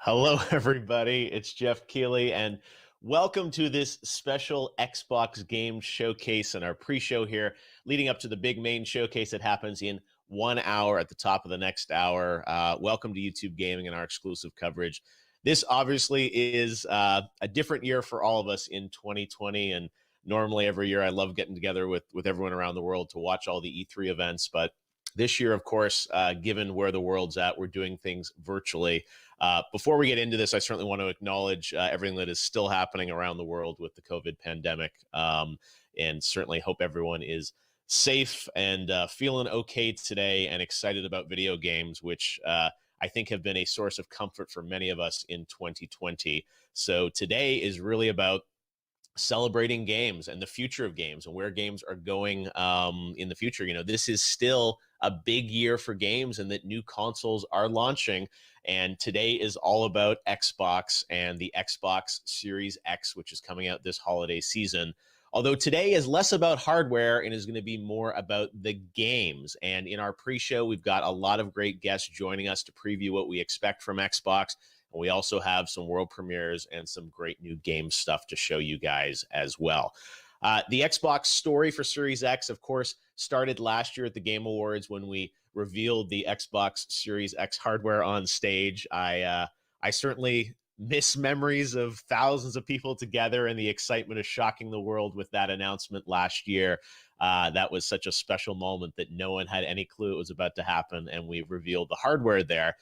Hello, everybody. It's Jeff Keighley, and welcome to this special Xbox game showcase and our pre-show here, leading up to the big main showcase that happens in 1 hour at the top of the next hour. Welcome to YouTube Gaming and our exclusive coverage. This obviously is a different year for all of us in 2020, and normally every year I love getting together with everyone around the world to watch all the E3 events, but this year, of course, given where the world's at, we're doing things virtually. Before we get into this, I certainly want to acknowledge everything that is still happening around the world with the COVID pandemic, and certainly hope everyone is safe and feeling okay today and excited about video games, which I think have been a source of comfort for many of us in 2020. So today is really about celebrating games and the future of games and where games are going in the future. You know, this is still a big year for games and that new consoles are launching. And today is all about Xbox and the Xbox Series X, which is coming out this holiday season. Although today is less about hardware and is going to be more about the games. And in our pre-show, we've got a lot of great guests joining us to preview what we expect from Xbox. And we also have some world premieres and some great new game stuff to show you guys as well. The Xbox story for Series X, of course, started last year at the Game Awards when we revealed the Xbox Series X hardware on stage. I certainly miss memories of thousands of people together and the excitement of shocking the world with that announcement last year. That was such a special moment that no one had any clue it was about to happen, and we revealed the hardware there.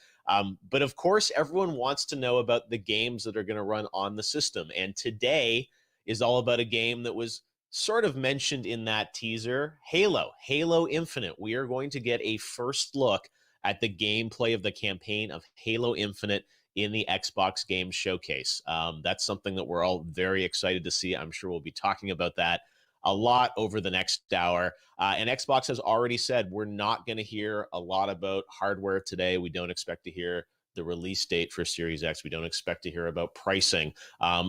But of course, everyone wants to know about the games that are going to run on the system. And today is all about a game that was sort of mentioned in that teaser, Halo Infinite. We are going to get a first look at the gameplay of the campaign of Halo Infinite in the Xbox Game Showcase. That's something that we're all very excited to see. I'm sure we'll be talking about that a lot over the next hour. And Xbox has already said we're not going to hear a lot about hardware today. We don't expect to hear the release date for Series X. We don't expect to hear about pricing.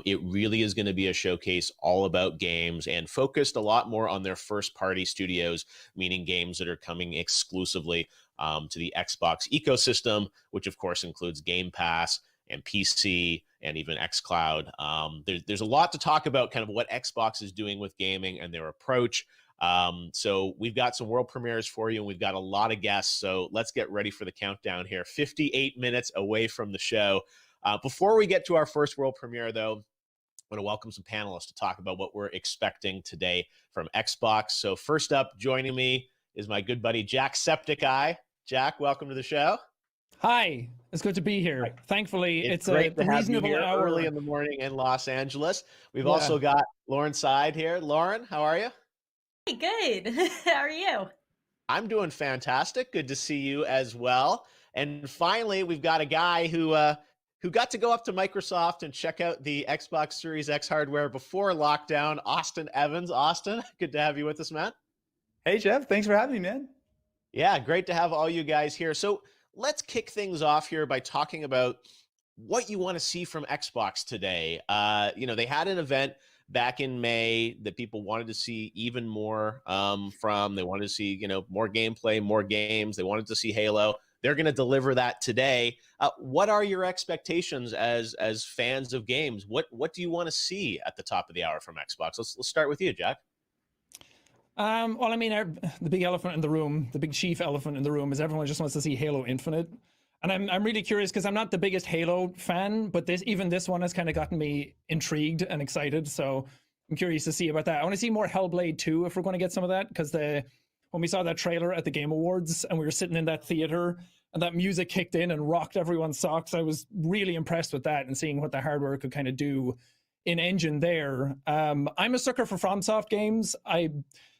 It really is going to be a showcase all about games and focused a lot more on their first-party studios, meaning games that are coming exclusively to the Xbox ecosystem, which of course includes Game Pass and PC and even xCloud. There's a lot to talk about kind of what Xbox is doing with gaming and their approach. So we've got some world premieres for you, and we've got a lot of guests. So let's get ready for the countdown here. 58 minutes away from the show. Before we get to our first world premiere, though, I want to welcome some panelists to talk about what we're expecting today from Xbox. So first up, joining me is my good buddy, Jack Septiceye. Jack, welcome to the show. Hi, it's good to be here. Thankfully, it's great a to have you reasonable here hour. early in the morning in Los Angeles. We've also got Lauren Side here. Lauren, how are you? Hey, good. How are you? I'm doing fantastic. Good to see you as well. And finally, we've got a guy who got to go up to Microsoft and check out the Xbox Series X hardware before lockdown. Austin Evans. Austin, good to have you with us, man. Hey, Jeff. Thanks for having me, man. Yeah, great to have all you guys here. So let's kick things off here by talking about what you want to see from Xbox today. They had an event back in May that people wanted to see even more from. They wanted to see, more gameplay, more games. They wanted to see Halo. They're going to deliver that today. What are your expectations as fans of games? What do you want to see at the top of the hour from Xbox? Let's start with you, Jack. Well, I mean, the big elephant in the room, the big chief elephant in the room is everyone just wants to see Halo Infinite. And I'm really curious because I'm not the biggest Halo fan, but this one has kind of gotten me intrigued and excited. So I'm curious to see about that. I want to see more Hellblade 2 if we're going to get some of that, because when we saw that trailer at the Game Awards and we were sitting in that theater and that music kicked in and rocked everyone's socks, I was really impressed with that and seeing what the hardware could kind of do in engine there. I'm a sucker for FromSoft games.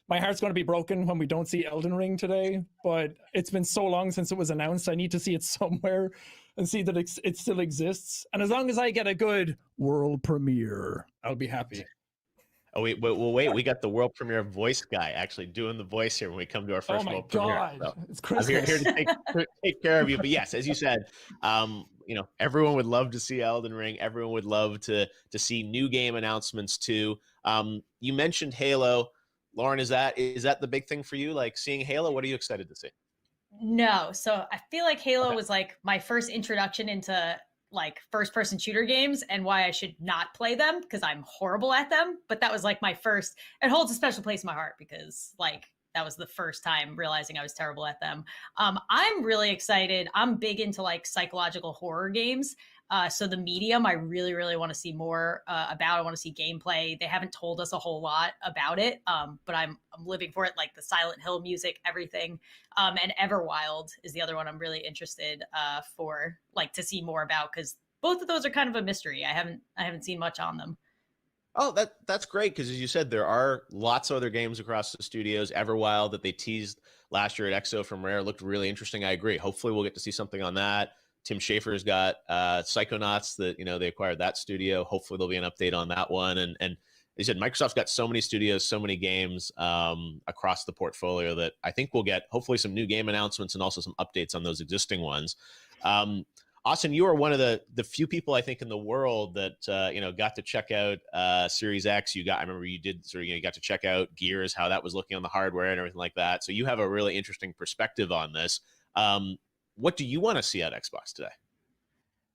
My heart's going to be broken when we don't see Elden Ring today, but it's been so long since it was announced. I need to see it somewhere and see that it still exists. And as long as I get a good world premiere, I'll be happy. Oh, wait, we got the world premiere voice guy actually doing the voice here when we come to our first world premiere. Oh my God, it's Christmas. I'm here to take care of you. But yes, as you said, everyone would love to see Elden Ring. Everyone would love to see new game announcements too. You mentioned Halo. Lauren, is that the big thing for you? Like seeing Halo, what are you excited to see? No. So I feel like Halo was like my first introduction into like first person shooter games and why I should not play them because I'm horrible at them. But that was like my first, it holds a special place in my heart because like that was the first time realizing I was terrible at them. I'm really excited. I'm big into like psychological horror games. So the medium, I really, really want to see more about. I want to see gameplay. They haven't told us a whole lot about it, but I'm living for it. Like the Silent Hill music, everything, and Everwild is the other one I'm really interested for, like to see more about because both of those are kind of a mystery. I haven't seen much on them. Oh, that's great because as you said, there are lots of other games across the studios. Everwild that they teased last year at EXO from Rare looked really interesting. I agree. Hopefully, we'll get to see something on that. Tim Schafer's got Psychonauts that they acquired that studio. Hopefully, there'll be an update on that one. And they said Microsoft's got so many studios, so many games across the portfolio that I think we'll get hopefully some new game announcements and also some updates on those existing ones. Austin, you are one of the few people I think in the world that got to check out Series X. I remember you did you got to check out Gears, how that was looking on the hardware and everything like that. So you have a really interesting perspective on this. What do you want to see at Xbox today?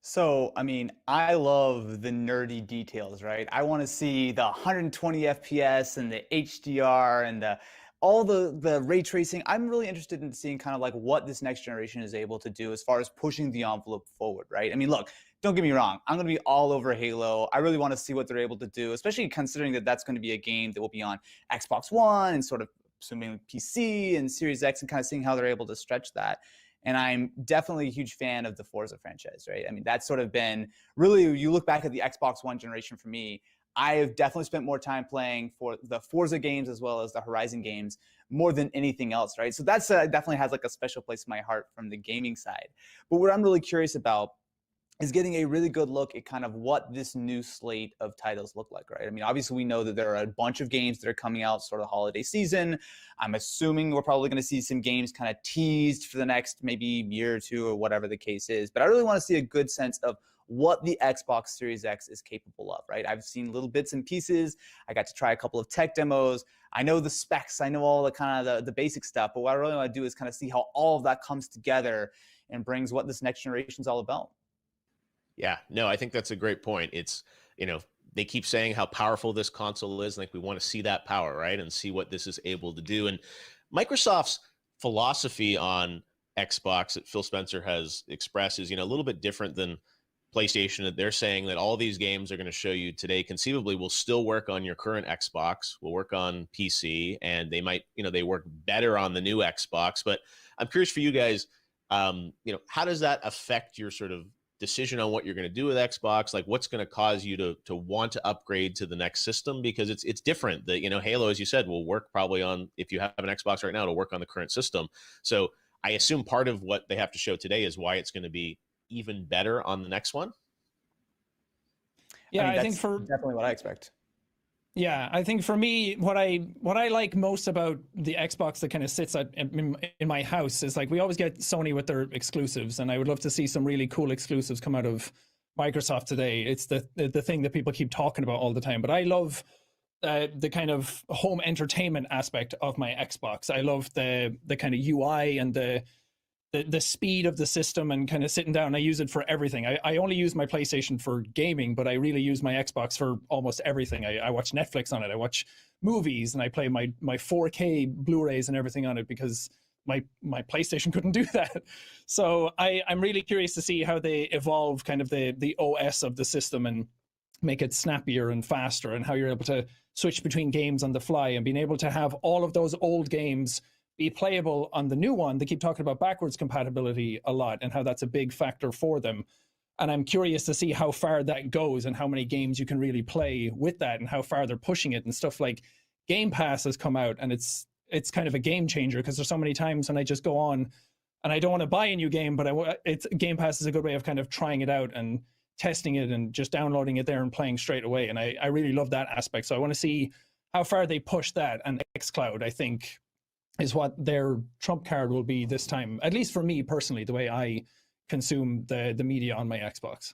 So, I mean, I love the nerdy details, right? I want to see the 120 FPS and the HDR and all the ray tracing. I'm really interested in seeing kind of like what this next generation is able to do as far as pushing the envelope forward, right? I mean, look, don't get me wrong. I'm going to be all over Halo. I really want to see what they're able to do, especially considering that that's going to be a game that will be on Xbox One and sort of assuming PC and Series X and kind of seeing how they're able to stretch that. And I'm definitely a huge fan of the Forza franchise, right? I mean, that's sort of been really, you look back at the Xbox One generation for me, I have definitely spent more time playing for the Forza games as well as the Horizon games more than anything else, right? So that's definitely has like a special place in my heart from the gaming side. But what I'm really curious about is getting a really good look at kind of what this new slate of titles look like, right? I mean, obviously we know that there are a bunch of games that are coming out sort of holiday season. I'm assuming we're probably going to see some games kind of teased for the next maybe year or two or whatever the case is. But I really want to see a good sense of what the Xbox Series X is capable of, right? I've seen little bits and pieces. I got to try a couple of tech demos. I know the specs. I know all the kind of the basic stuff. But what I really want to do is kind of see how all of that comes together and brings what this next generation is all about. Yeah, no, I think that's a great point. It's, they keep saying how powerful this console is. Like we want to see that power, right? And see what this is able to do. And Microsoft's philosophy on Xbox that Phil Spencer has expressed is, a little bit different than PlayStation. That they're saying that all these games are going to show you today conceivably will still work on your current Xbox, will work on PC, and they might, they work better on the new Xbox. But I'm curious for you guys, how does that affect your sort of decision on what you're going to do with Xbox? Like what's going to cause you to want to upgrade to the next system? Because it's different. That Halo, as you said, will work probably on, if you have an Xbox right now, it'll work on the current system. So I assume part of what they have to show today is why it's going to be even better on the next one. Yeah, I mean, I think for definitely what I expect. Yeah, I think for me, what I like most about the Xbox that kind of sits in my house is like we always get Sony with their exclusives, and I would love to see some really cool exclusives come out of Microsoft today. It's the thing that people keep talking about all the time. But I love the kind of home entertainment aspect of my Xbox. I love the kind of UI and the speed of the system and kind of sitting down. I use it for everything. I only use my PlayStation for gaming, but I really use my Xbox for almost everything. I watch Netflix on it. I watch movies, and I play my 4K Blu-rays and everything on it because my PlayStation couldn't do that. So I'm really curious to see how they evolve kind of the OS of the system and make it snappier and faster, and how you're able to switch between games on the fly and being able to have all of those old games be playable on the new one. They keep talking about backwards compatibility a lot and how that's a big factor for them. And I'm curious to see how far that goes and how many games you can really play with that and how far they're pushing it. And stuff like Game Pass has come out, and it's kind of a game changer because there's so many times when I just go on and I don't want to buy a new game, but Game Pass is a good way of kind of trying it out and testing it and just downloading it there and playing straight away. And I really love that aspect. So I want to see how far they push that. And xCloud, I think, is what their trump card will be this time, at least for me personally, the way I consume the media on my Xbox.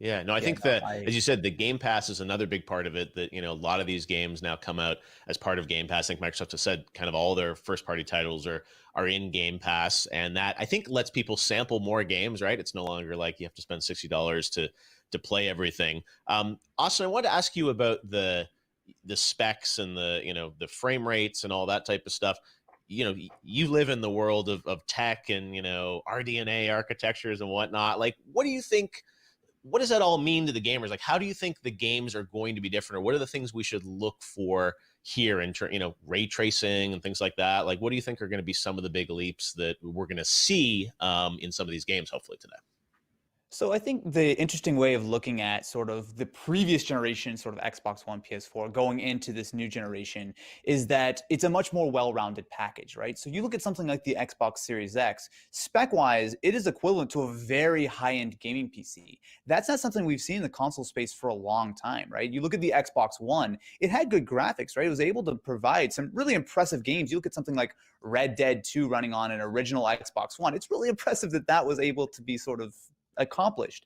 Yeah, no, I think that, as you said, the Game Pass is another big part of it. That, a lot of these games now come out as part of Game Pass. I think Microsoft has said kind of all their first party titles are in Game Pass, and that I think lets people sample more games. Right? It's no longer like you have to spend $60 to play everything. Austin, I wanted to ask you about the specs and the frame rates and all that type of stuff. You live in the world of tech and RDNA architectures and whatnot. Like, what do you think? What does that all mean to the gamers? Like, how do you think the games are going to be different, or what are the things we should look for here in ray tracing and things like that? Like, what do you think are going to be some of the big leaps that we're going to see in some of these games, hopefully today? So I think the interesting way of looking at sort of the previous generation, sort of Xbox One, PS4, going into this new generation is that it's a much more well-rounded package, right? So you look at something like the Xbox Series X, spec-wise, it is equivalent to a very high-end gaming PC. That's not something we've seen in the console space for a long time, right? You look at the Xbox One, it had good graphics, right? It was able to provide some really impressive games. You look at something like Red Dead 2 running on an original Xbox One. It's really impressive that that was able to be sort of accomplished.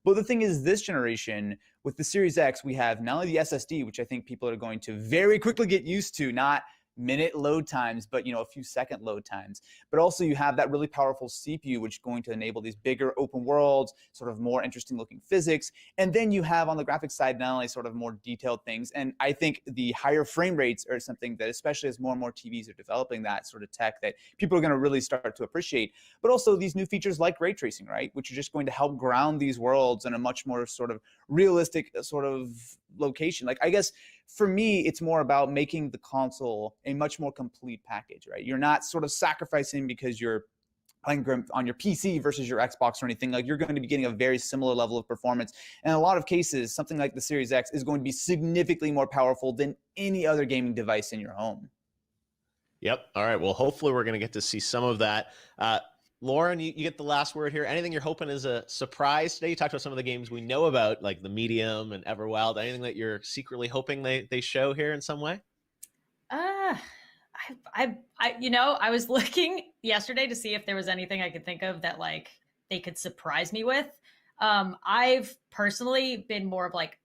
But the thing is, this generation with the Series X, we have not only the SSD, which I think people are going to very quickly get used to, not minute load times, but a few second load times. But also you have that really powerful CPU, which is going to enable these bigger open worlds, sort of more interesting looking physics. And then you have on the graphics side, not only sort of more detailed things. And I think the higher frame rates are something that, especially as more and more TVs are developing that sort of tech, that people are going to really start to appreciate. But also these new features like ray tracing, right? Which are just going to help ground these worlds in a much more sort of realistic sort of location. Like, I guess for me, it's more about making the console a much more complete package, right? You're not sort of sacrificing because you're playing on your PC versus your Xbox or anything. Like, you're going to be getting a very similar level of performance. And in a lot of cases, something like the Series X is going to be significantly more powerful than any other gaming device in your home. Yep. All right. Well, hopefully we're going to get to see some of that. Lauren, you get the last word here. Anything you're hoping is a surprise today? You talked about some of the games we know about, like the Medium and Everwild. Anything that you're secretly hoping they show here in some way? I was looking yesterday to see if there was anything I could think of that like they could surprise me with. I've personally been more of like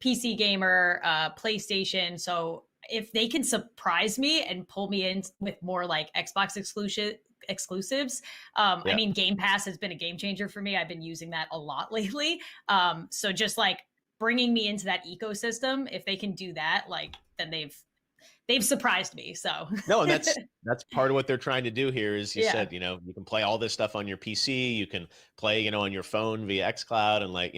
PC gamer, PlayStation. So if they can surprise me and pull me in with more like Xbox exclusives. I mean, Game Pass has been a game changer for me. I've been using that a lot lately. So just like bringing me into that ecosystem, if they can do that, like then they've surprised me. So no, and that's part of what they're trying to do here is you said, you can play all this stuff on your PC, you can play, on your phone via xCloud, and like,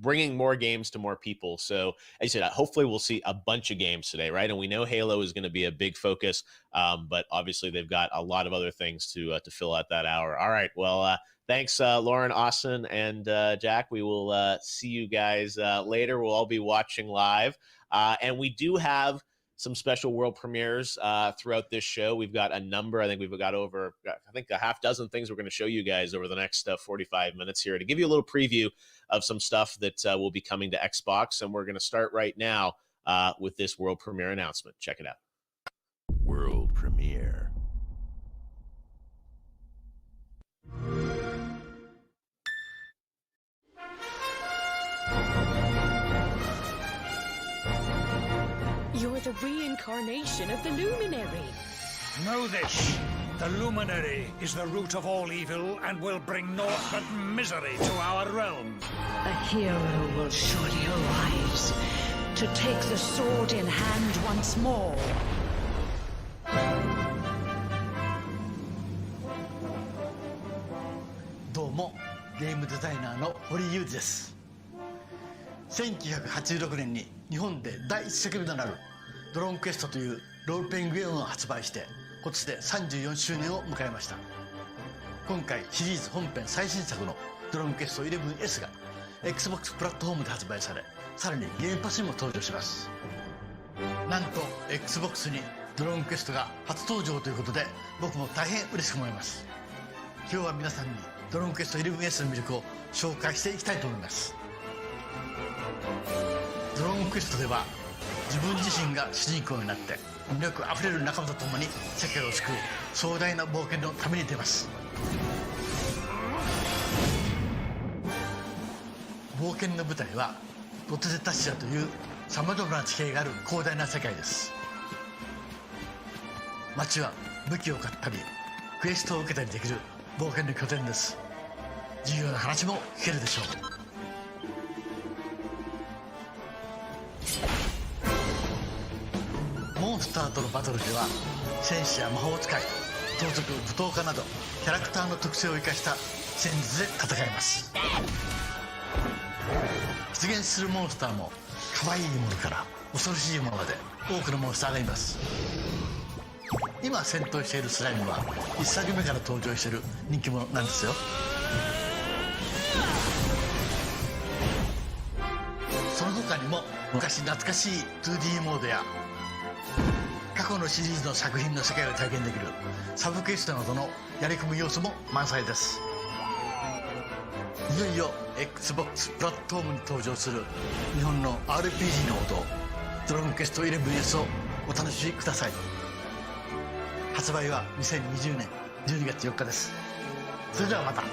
bringing more games to more people. So as you said, hopefully we'll see a bunch of games today, right? And we know Halo is going to be a big focus, but obviously they've got a lot of other things to fill out that hour. All right. Well, thanks, Lauren, Austin, and Jack. We will see you guys later. We'll all be watching live. And we do have some special world premieres throughout this show. We've got a number. I think we've got over, a half dozen things we're going to show you guys over the next 45 minutes here to give you a little preview of some stuff that will be coming to Xbox. And we're going to start right now with this world premiere announcement. Check it out. World premiere. You're the reincarnation of the Luminary. Know this. The Luminary is the root of all evil and will bring naught but misery to our realm. A hero will surely arise to take the sword in hand once more. Domo, game designer の堀裕二です。1986年に日本で第一作目となるドローンクエストというロールプレイングゲームを発売して今年で34周年を迎えました。今回シリーズ本編最新作のドローンクエスト 11S が Xbox プラットフォームで発売され、さらにゲームパスにも登場します。なんと Xbox にドローンクエストが初登場ということで僕も大変嬉しく思います。今日は皆さんにドローンクエスト 11S の魅力を紹介していきたいと思います。ドローンクエストでは自分自身が主人公になって魅力あふれる仲間と共に世界を救う壮大な冒険の旅に出ます。冒険の舞台はロテゼタシアというさまざまな地形がある広大な世界です。街は武器を買ったりクエストを受けたりできる冒険の拠点です。重要な話も聞けるでしょう。モンスターとのバトルでは戦士や魔法使い、盗賊、舞踏家などキャラクターの特性を生かした戦術で戦います。出現するモンスターも可愛いものから恐ろしいものまで多くのモンスターがいます。今戦闘しているスライムは1作目から登場している人気者なんですよ。その他にも昔懐かしい 2D モードや過去のシリーズの作品の世界を体験できるサブクエストなどのやり込む要素も満載です。いよいよ XBOX プラットフォームに登場する日本の RPG の王道ドラゴンクエスト 11S をお楽しみください。発売は2020年12月4日です。それではまた。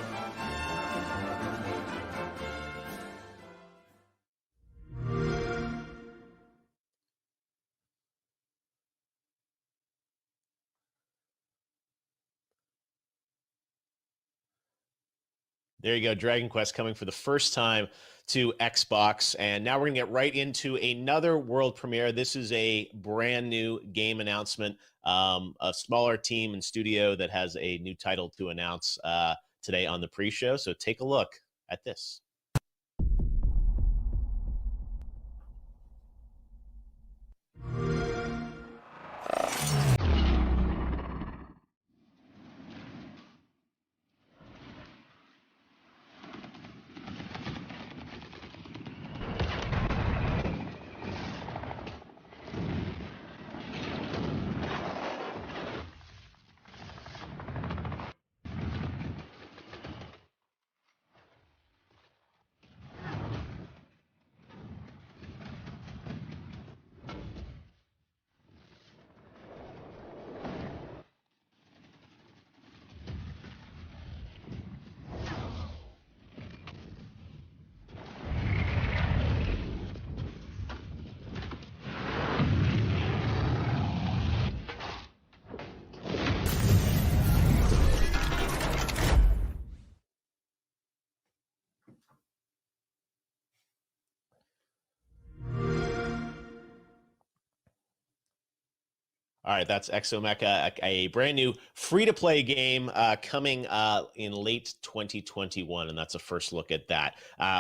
There you go, Dragon Quest coming for the first time to Xbox. And now we're going to get right into another world premiere. This is a brand new game announcement, a smaller team and studio that has a new title to announce today on the pre-show. So take a look at this. All right, that's Exomecha, a brand new free-to-play game coming in late 2021, and that's a first look at that.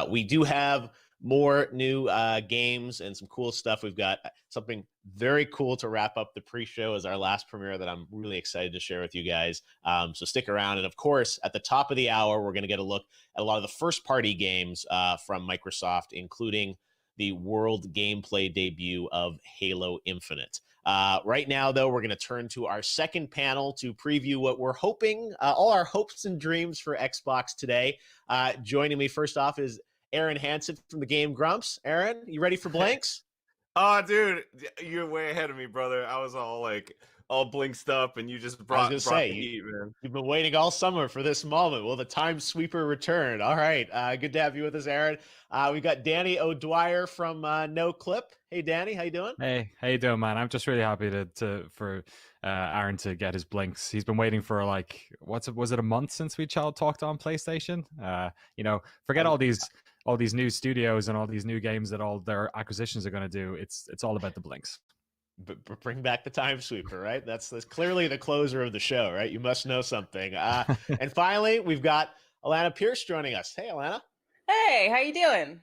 We do have more new games and some cool stuff. We've got something very cool to wrap up the pre-show as our last premiere that I'm really excited to share with you guys. So stick around. And of course, at the top of the hour, we're going to get a look at a lot of the first-party games from Microsoft, including the world gameplay debut of Halo Infinite. Right now, though, we're going to turn to our second panel to preview what we're hoping, all our hopes and dreams for Xbox today. Joining me first off is Aaron Hansen from the Game Grumps. Aaron, you ready for Blanks? Oh, dude, you're way ahead of me, brother. I was all blinked up, and you just brought the heat, man. You've been waiting all summer for this moment. Will the time sweeper return? All right. Good to have you with us, Aaron. We've got Danny O'Dwyer from No Clip. Hey, Danny, how you doing? Hey, how you doing, man? I'm just really happy for Aaron to get his blinks. He's been waiting for was it a month since we talked on PlayStation? Forget all these new studios and all these new games that all their acquisitions are going to do. It's all about the blinks. Bring back the time sweeper, right? That's clearly the closer of the show, right? You must know something. And finally, we've got Alana Pierce joining us. Hey, Alana. Hey, how you doing?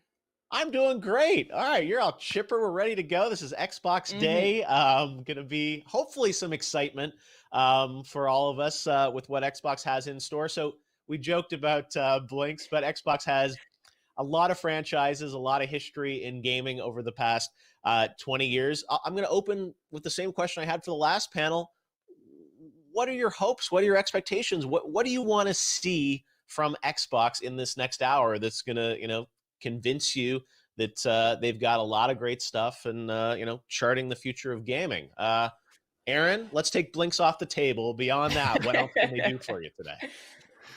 I'm doing great. All right, you're all chipper. We're ready to go. This is Xbox Day. Going to be hopefully some excitement for all of us with what Xbox has in store. So we joked about blinks, but Xbox has a lot of franchises, a lot of history in gaming over the past 20 years. I'm going to open with the same question I had for the last panel. What are your hopes? What are your expectations? What do you want to see from Xbox in this next hour that's going to, convince you that they've got a lot of great stuff and, charting the future of gaming? Aaron, let's take blinks off the table. Beyond that, what else can they do for you today?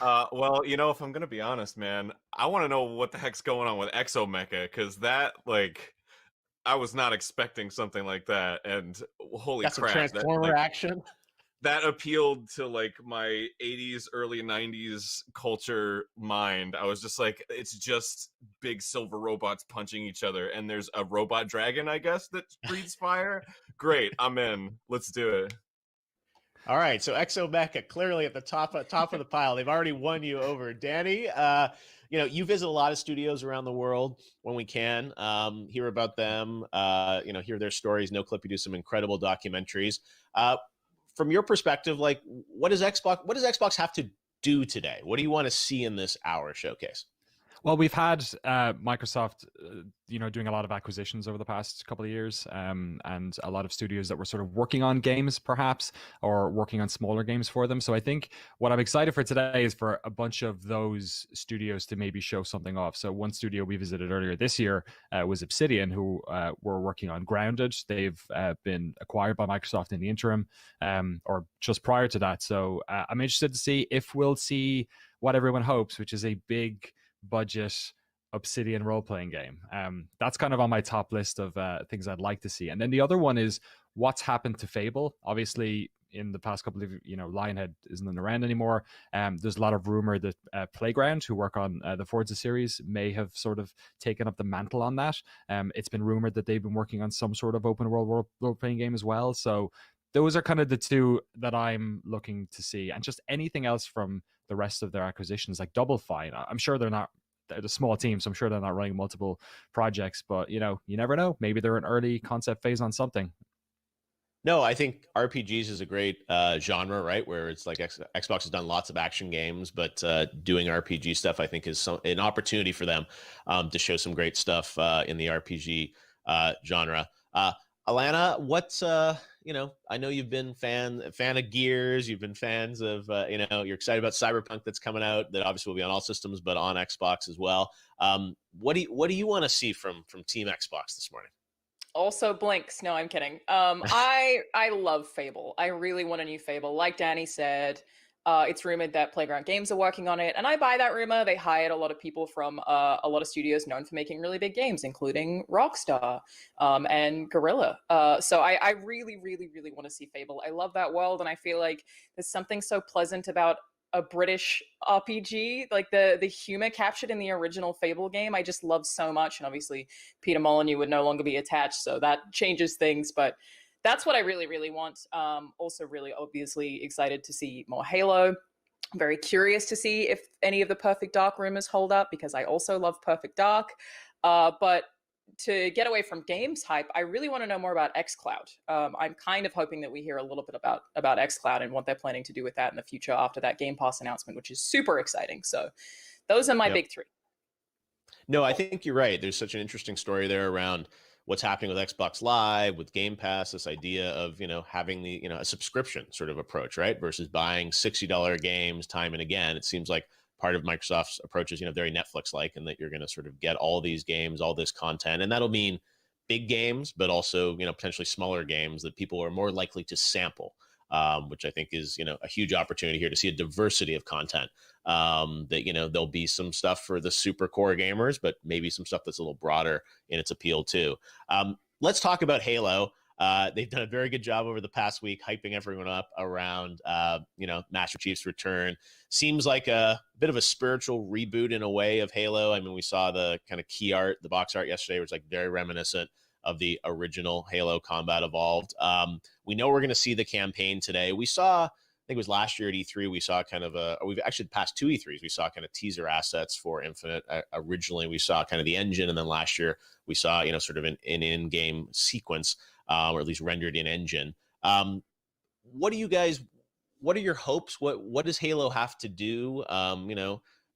Well, if I'm gonna be honest, man, I want to know what the heck's going on with Exomecha, because that, like, I was not expecting something like that, and holy Got some crap, that Transformer like action. that appealed to like my 80s, early 90s culture mind. I was just like, it's just big silver robots punching each other, and there's a robot dragon, I guess, that breathes fire. Great, I'm in. Let's do it. All right, so Exomecha clearly at the top of the pile. They've already won you over, Danny. You visit a lot of studios around the world when we can. Hear about them. Hear their stories. No Clip, you do some incredible documentaries. From your perspective, like, what does Xbox have to do today? What do you want to see in this hour showcase? Well, we've had Microsoft, doing a lot of acquisitions over the past couple of years, and a lot of studios that were sort of working on games, perhaps, or working on smaller games for them. So I think what I'm excited for today is for a bunch of those studios to maybe show something off. So one studio we visited earlier this year was Obsidian, who were working on Grounded. They've been acquired by Microsoft in the interim, or just prior to that. So I'm interested to see if we'll see what everyone hopes, which is a big budget Obsidian role-playing game. That's kind of on my top list of things I'd like to see. And then the other one is what's happened to Fable. Obviously, in the past couple of, Lionhead isn't around anymore. There's a lot of rumor that Playground, who work on the Forza series, may have sort of taken up the mantle on that. It's been rumored that they've been working on some sort of open world role-playing game as well. So those are kind of the two that I'm looking to see. And just anything else from the rest of their acquisitions, like Double Fine. I'm sure they're a small team, so I'm sure they're not running multiple projects, but you never know. Maybe they're an early concept phase on something. No, I think RPGs is a great genre, right? Where it's like Xbox has done lots of action games, but doing RPG stuff, I think, is an opportunity for them to show some great stuff in the RPG genre. Alana, what's I know you've been fan of Gears. You've been fans of you're excited about Cyberpunk that's coming out. That obviously will be on all systems, but on Xbox as well. What do you want to see from Team Xbox this morning? Also blinks. No, I'm kidding. I love Fable. I really want a new Fable. Like Danny said, it's rumored that Playground Games are working on it, and I buy that rumor. They hired a lot of people from a lot of studios known for making really big games, including Rockstar and Guerrilla. So I really, really, really want to see Fable. I love that world, and I feel like there's something so pleasant about a British RPG, like the humor captured in the original Fable game. I just love so much, and obviously Peter Molyneux would no longer be attached, so that changes things, but that's what I really, really want. Also really obviously excited to see more Halo. I'm very curious to see if any of the Perfect Dark rumors hold up, because I also love Perfect Dark. But to get away from games hype, I really want to know more about xCloud. I'm kind of hoping that we hear a little bit about xCloud and what they're planning to do with that in the future after that Game Pass announcement, which is super exciting. So those are my big three. No, I think you're right. There's such an interesting story there around what's happening with Xbox Live, with Game Pass, this idea of, having the, a subscription sort of approach, right? Versus buying $60 games time and again. It seems like part of Microsoft's approach is, very Netflix-like, and that you're going to sort of get all these games, all this content. And that'll mean big games, but also, potentially smaller games that people are more likely to sample. Which I think is, a huge opportunity here to see a diversity of content. That, there'll be some stuff for the super core gamers, but maybe some stuff that's a little broader in its appeal too. Let's talk about Halo. They've done a very good job over the past week hyping everyone up around, Master Chief's return. Seems like a bit of a spiritual reboot in a way of Halo. I mean, we saw the kind of key art, the box art yesterday, was like very reminiscent of the original Halo Combat Evolved. We know we're going to see the campaign today. We saw, I think it was last year at E3, we saw kind of we've actually past two E3s, we saw kind of teaser assets for Infinite. Originally, we saw kind of the engine, and then last year we saw, sort of an in-game sequence, or at least rendered in engine. What are your hopes? What does Halo have to do?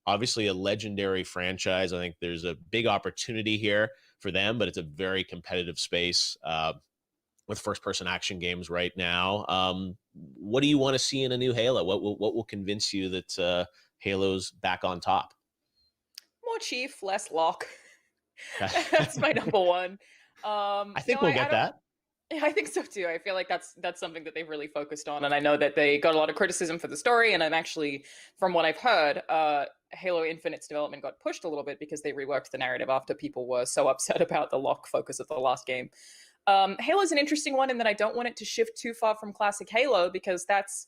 Obviously a legendary franchise. I think there's a big opportunity here for them, but it's a very competitive space with first-person action games right now. What do you want to see in a new Halo? What will convince you that Halo's back on top? More Chief, less Locke. That's my number one. I think we'll get that. Yeah, I think so too. I feel like that's something that they've really focused on, and I know that they got a lot of criticism for the story. And I'm actually, from what I've heard, Halo Infinite's development got pushed a little bit because they reworked the narrative after people were so upset about the lock focus of the last game. Halo is an interesting one in that I don't want it to shift too far from classic Halo because that's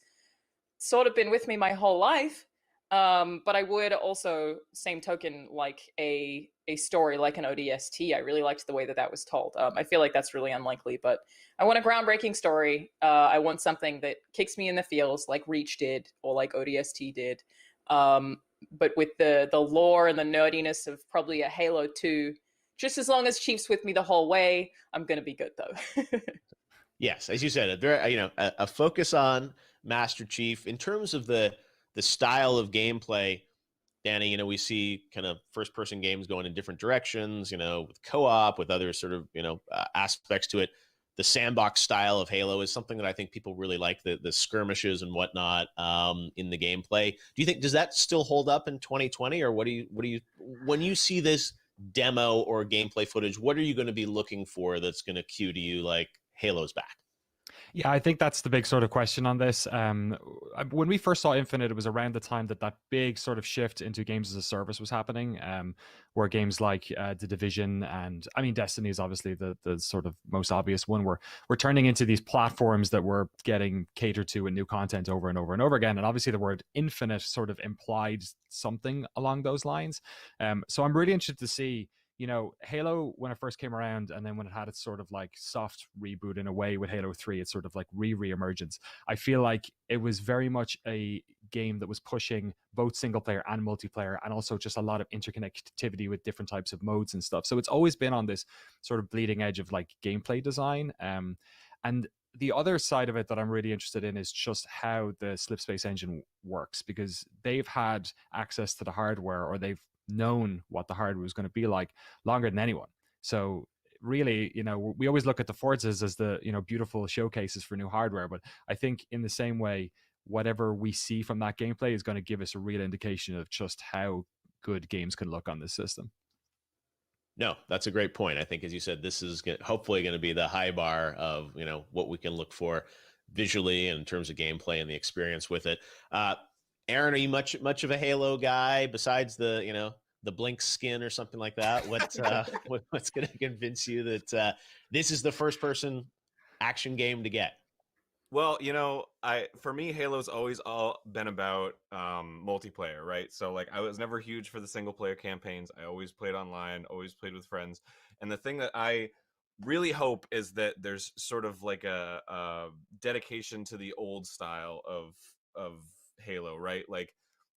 sort of been with me my whole life. But I would also, same token, like a story like an ODST. I really liked the way that was told. I feel like that's really unlikely, but I want a groundbreaking story. I want something that kicks me in the feels like Reach did or like ODST did. But with the lore and the nerdiness of probably a Halo 2, just as long as Chief's with me the whole way, I'm going to be good though. Yes, as you said, a focus on Master Chief in terms of the style of gameplay. Danny, we see kind of first-person games going in different directions, with co-op, with other sort of, aspects to it. The sandbox style of Halo is something that I think people really like, the skirmishes and whatnot in the gameplay. Do you think, does that still hold up in 2020, or what do you, when you see this demo or gameplay footage, what are you going to be looking for that's going to cue to you like Halo's back? Yeah, I think that's the big sort of question on this. When we first saw Infinite, it was around the time that big sort of shift into games as a service was happening, where games like The Division and, I mean, Destiny is obviously the sort of most obvious one. We're turning into these platforms that we're getting catered to and new content over and over and over again. And obviously the word infinite sort of implied something along those lines. So I'm really interested to see, Halo, when it first came around, and then when it had its sort of like soft reboot in a way with Halo 3, it's sort of like re-emergence. I feel like it was very much a game that was pushing both single player and multiplayer, and also just a lot of interconnectivity with different types of modes and stuff. So it's always been on this sort of bleeding edge of like gameplay design. And the other side of it that I'm really interested in is just how the Slipspace engine works, because they've had access to the hardware, or they've known what the hardware was going to be like longer than anyone. So really, we always look at the Forzas as the, beautiful showcases for new hardware. But I think in the same way, whatever we see from that gameplay is going to give us a real indication of just how good games can look on this system. No, that's a great point. I think, as you said, this is hopefully going to be the high bar of, what we can look for visually and in terms of gameplay and the experience with it. Aaron, are you much of a Halo guy besides the Blink skin or something like that? What's going to convince you that this is the first person action game to get? Well, for me, Halo's always all been about multiplayer, right? So like I was never huge for the single player campaigns. I always played online, always played with friends. And the thing that I really hope is that there's sort of like a dedication to the old style of Halo, right? Like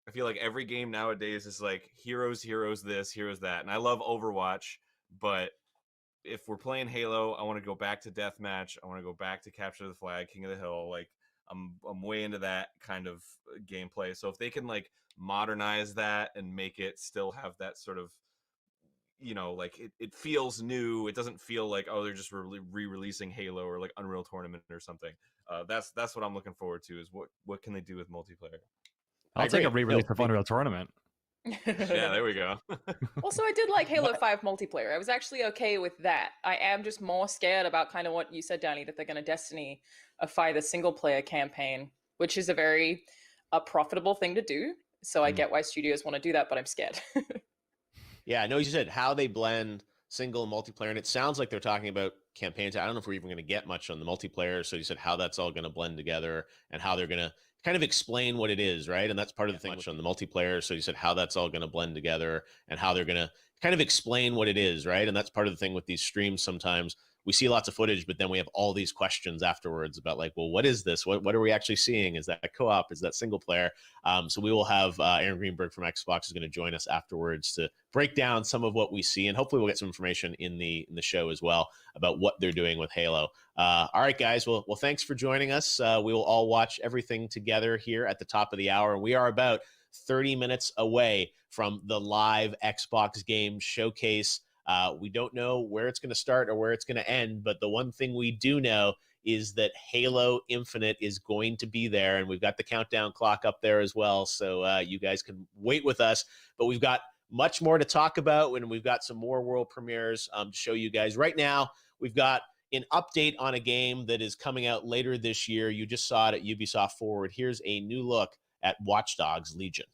I feel like every game nowadays is like heroes this, heroes that. And I love Overwatch, but if we're playing Halo, I want to go back to deathmatch. I want to go back to capture the flag, King of the Hill. Like I'm way into that kind of gameplay. So if they can like modernize that and make it still have that sort of, like it feels new. It doesn't feel like, oh, they're just re-releasing Halo or like Unreal Tournament or something. That's what I'm looking forward to, is what can they do with multiplayer? I'll take a re-release of Unreal Tournament. Yeah, there we go. Also, I did like Halo 5 multiplayer. I was actually okay with that. I am just more scared about kind of what you said, Danny, that they're going to Destiny-ify the single-player campaign, which is a very profitable thing to do. So I get why studios want to do that, but I'm scared. Yeah, I know you said how they blend single and multiplayer, and it sounds like they're talking about campaigns. I don't know if we're even going to get much on the multiplayer. So you said how that's all going to blend together and how they're going to kind of explain what it is, right? And that's part of the thing on the multiplayer. So you said how that's all going to blend together and how they're going to kind of explain what it is, right? And that's part of the thing with these streams. Sometimes we see lots of footage, but then we have all these questions afterwards about like, well, what is this? What are we actually seeing? Is that a co-op? Is that single player? So we will have Aaron Greenberg from Xbox is going to join us afterwards to break down some of what we see, and hopefully we'll get some information in the show as well about what they're doing with Halo. All right, guys. Well, thanks for joining us. We will all watch everything together here at the top of the hour, and we are about 30 minutes away from the live Xbox game showcase. We don't know where it's going to start or where it's going to end, but the one thing we do know is that Halo Infinite is going to be there, and we've got the countdown clock up there as well, so you guys can wait with us. But we've got much more to talk about, and we've got some more world premieres to show you guys. Right now, we've got an update on a game that is coming out later this year. You just saw it at Ubisoft Forward. Here's a new look at Watch Dogs Legion.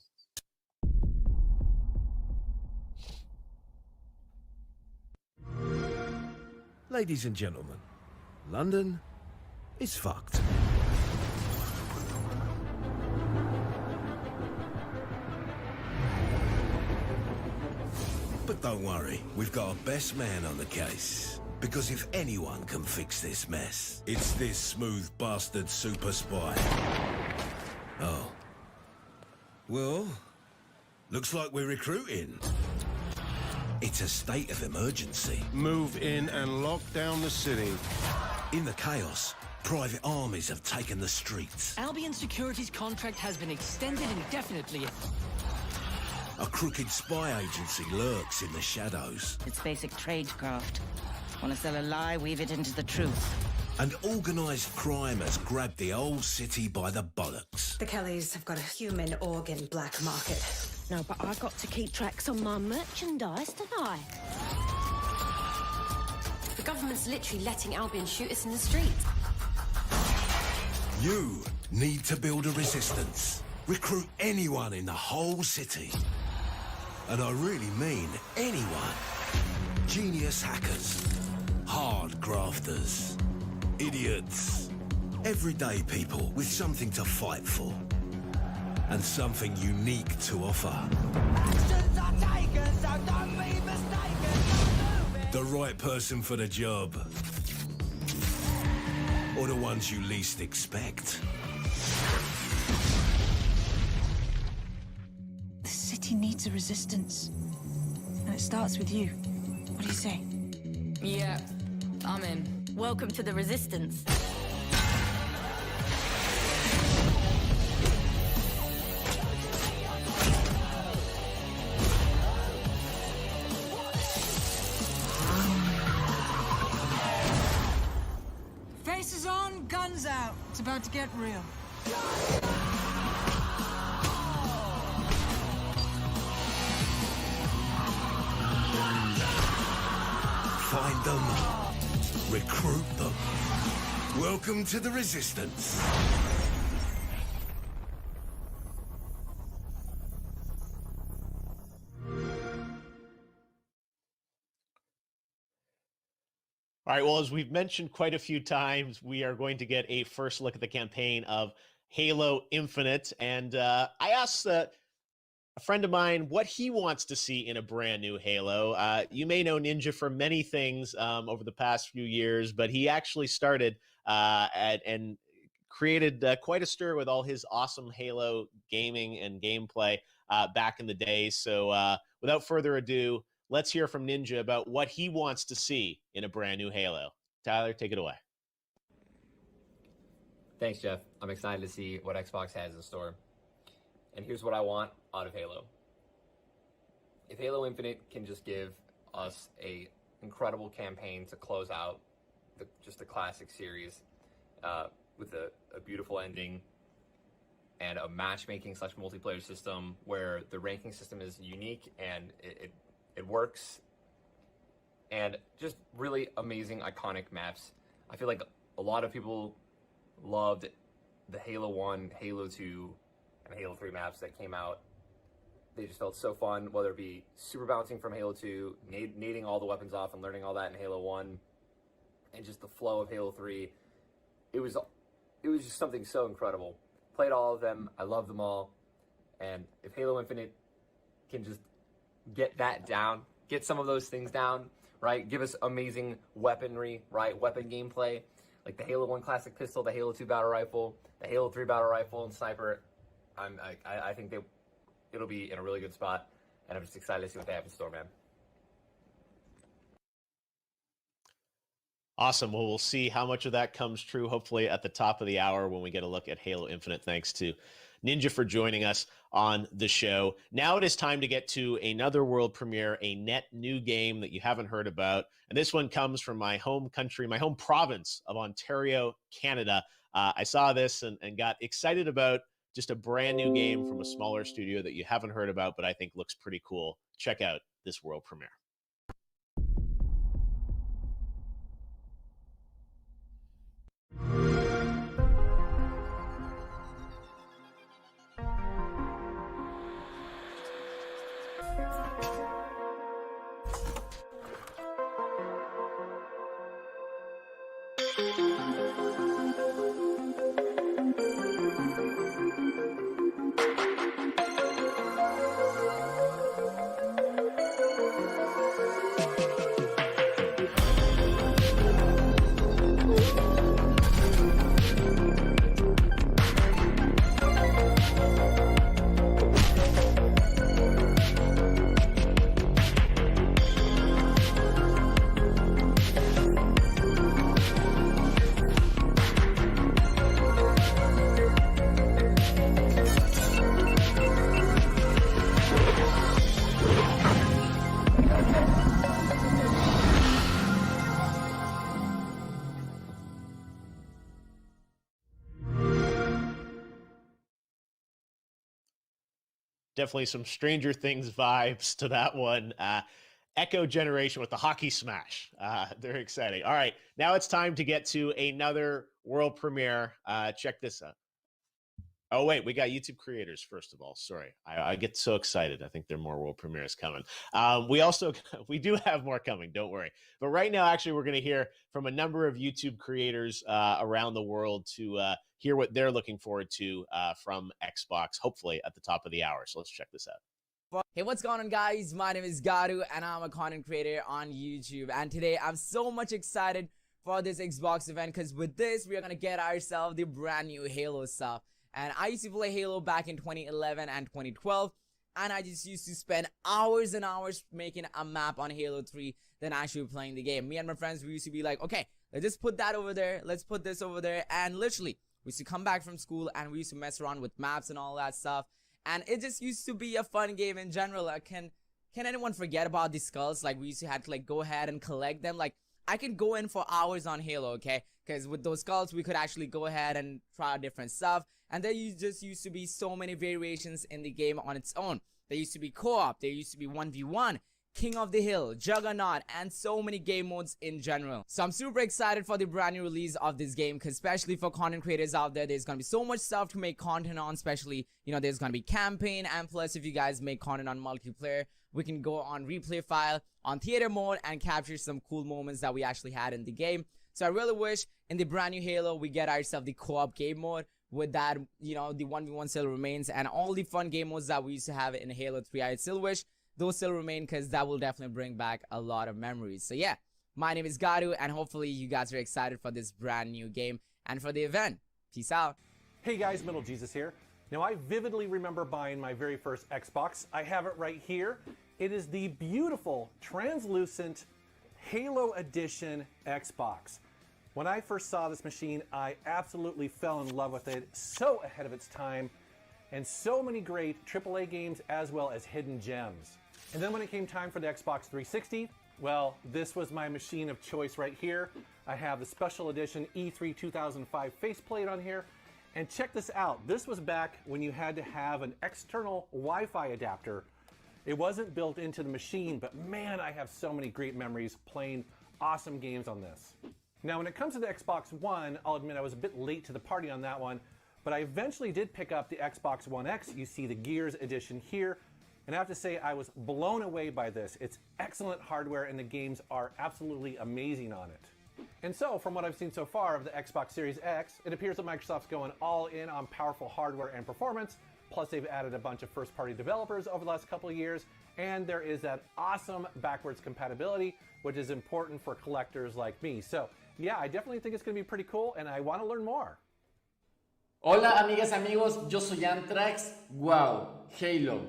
Ladies and gentlemen, London is fucked. But don't worry, we've got our best man on the case. Because if anyone can fix this mess, it's this smooth bastard super spy. Oh. Well, looks like we're recruiting. It's a state of emergency. Move in and lock down the city. In the chaos, private armies have taken the streets. Albion Security's contract has been extended indefinitely. A crooked spy agency lurks in the shadows. It's basic tradecraft. Want to sell a lie, weave it into the truth. And organised crime has grabbed the old city by the bollocks. The Kellys have got a human organ black market. No, but I got to keep tracks on my merchandise, don't I? The government's literally letting Albion shoot us in the streets. You need to build a resistance. Recruit anyone in the whole city. And I really mean anyone. Genius hackers, hard grafters, idiots, everyday people with something to fight for. And something unique to offer. The right person for the job. Or the ones you least expect. The city needs a resistance. And it starts with you. What do you say? Yeah, I'm in. Welcome to the Resistance. Faces on, guns out. It's about to get real. Find them. Recruit them. Welcome to the Resistance. All right, well, as we've mentioned quite a few times, we are going to get a first look at the campaign of Halo Infinite. And I asked a friend of mine what he wants to see in a brand new Halo. You may know Ninja for many things over the past few years, but he actually started and created quite a stir with all his awesome Halo gaming and gameplay back in the day. So without further ado, let's hear from Ninja about what he wants to see in a brand new Halo. Tyler, take it away. Thanks, Jeff. I'm excited to see what Xbox has in store. And here's what I want out of Halo. If Halo Infinite can just give us a incredible campaign to close out just a classic series with a beautiful ending and a matchmaking / multiplayer system where the ranking system is unique and it works, and just really amazing, iconic maps. I feel like a lot of people loved the Halo 1, Halo 2, and Halo 3 maps that came out. They just felt so fun, whether it be super bouncing from Halo 2, nading all the weapons off and learning all that in Halo 1, and just the flow of Halo 3. It was just something so incredible. Played all of them, I love them all, and if Halo Infinite can just get that down, get some of those things down, right? Give us amazing weaponry, right? Weapon gameplay, like the Halo 1 classic pistol, the Halo 2 battle rifle, the Halo 3 battle rifle and sniper. I think it'll be in a really good spot, and I'm just excited to see what they have in store, man. Awesome. Well, we'll see how much of that comes true, hopefully at the top of the hour when we get a look at Halo Infinite. Thanks to Ninja for joining us on the show. Now it is time to get to another world premiere, a net new game that you haven't heard about. And this one comes from my home country, my home province of Ontario, Canada. I saw this and got excited about just a brand new game from a smaller studio that you haven't heard about, but I think looks pretty cool. Check out this world premiere. Definitely some Stranger Things vibes to that one. Echo Generation with the hockey smash. They're exciting. All right, now it's time to get to another world premiere. Check this out. Oh, wait, we got YouTube creators, first of all. Sorry, I get so excited. I think there are more world premieres coming. We do have more coming, don't worry. But right now, actually, we're going to hear from a number of YouTube creators around the world to hear what they're looking forward to from Xbox, hopefully at the top of the hour. So let's check this out. Hey, what's going on, guys? My name is Garu and I'm a content creator on YouTube, and today I'm so much excited for this Xbox event because with this we are gonna get ourselves the brand new Halo stuff. And I used to play Halo back in 2011 and 2012, and I just used to spend hours and hours making a map on Halo 3 than actually playing the game. Me and my friends, we used to be like, okay, let's just put that over there, let's put this over there, and literally we used to come back from school and we used to mess around with maps and all that stuff. And it just used to be a fun game in general. Can anyone forget about the skulls? Like, we used to have to like go ahead and collect them. Like, I could go in for hours on Halo, okay? Because with those skulls, we could actually go ahead and try out different stuff. And there just used to be so many variations in the game on its own. There used to be co-op, there used to be 1v1, King of the Hill, Juggernaut, and so many game modes in general. So I'm super excited for the brand new release of this game, because especially for content creators out there, there's gonna be so much stuff to make content on. Especially, you know, there's gonna be campaign, and plus if you guys make content on multiplayer, we can go on replay file on theater mode and capture some cool moments that we actually had in the game. So I really wish in the brand new Halo we get ourselves the co-op game mode. With that, you know, the 1v1 still remains, and all the fun game modes that we used to have in Halo 3, I still wish those still remain, because that will definitely bring back a lot of memories. So yeah, my name is Garu, and hopefully you guys are excited for this brand new game and for the event. Peace out. Hey guys, Middle Jesus here. Now, I vividly remember buying my very first Xbox. I have it right here. It is the beautiful translucent Halo Edition Xbox. When I first saw this machine, I absolutely fell in love with it. So ahead of its time, and so many great AAA games as well as hidden gems. And then when it came time for the Xbox 360, well, this was my machine of choice right here. I have the special edition E3 2005 faceplate on here. And check this out. This was back when you had to have an external Wi-Fi adapter. It wasn't built into the machine, but man, I have so many great memories playing awesome games on this. Now, when it comes to the Xbox One, I'll admit I was a bit late to the party on that one, but I eventually did pick up the Xbox One X. You see the Gears edition here, and I have to say I was blown away by this. It's excellent hardware, and the games are absolutely amazing on it. And so, from what I've seen so far of the Xbox Series X, it appears that Microsoft's going all in on powerful hardware and performance, plus they've added a bunch of first-party developers over the last couple of years, and there is that awesome backwards compatibility, which is important for collectors like me. So, yeah, I definitely think it's going to be pretty cool, and I want to learn more. Hola amigas, amigos, yo soy Antrax. Wow, Halo,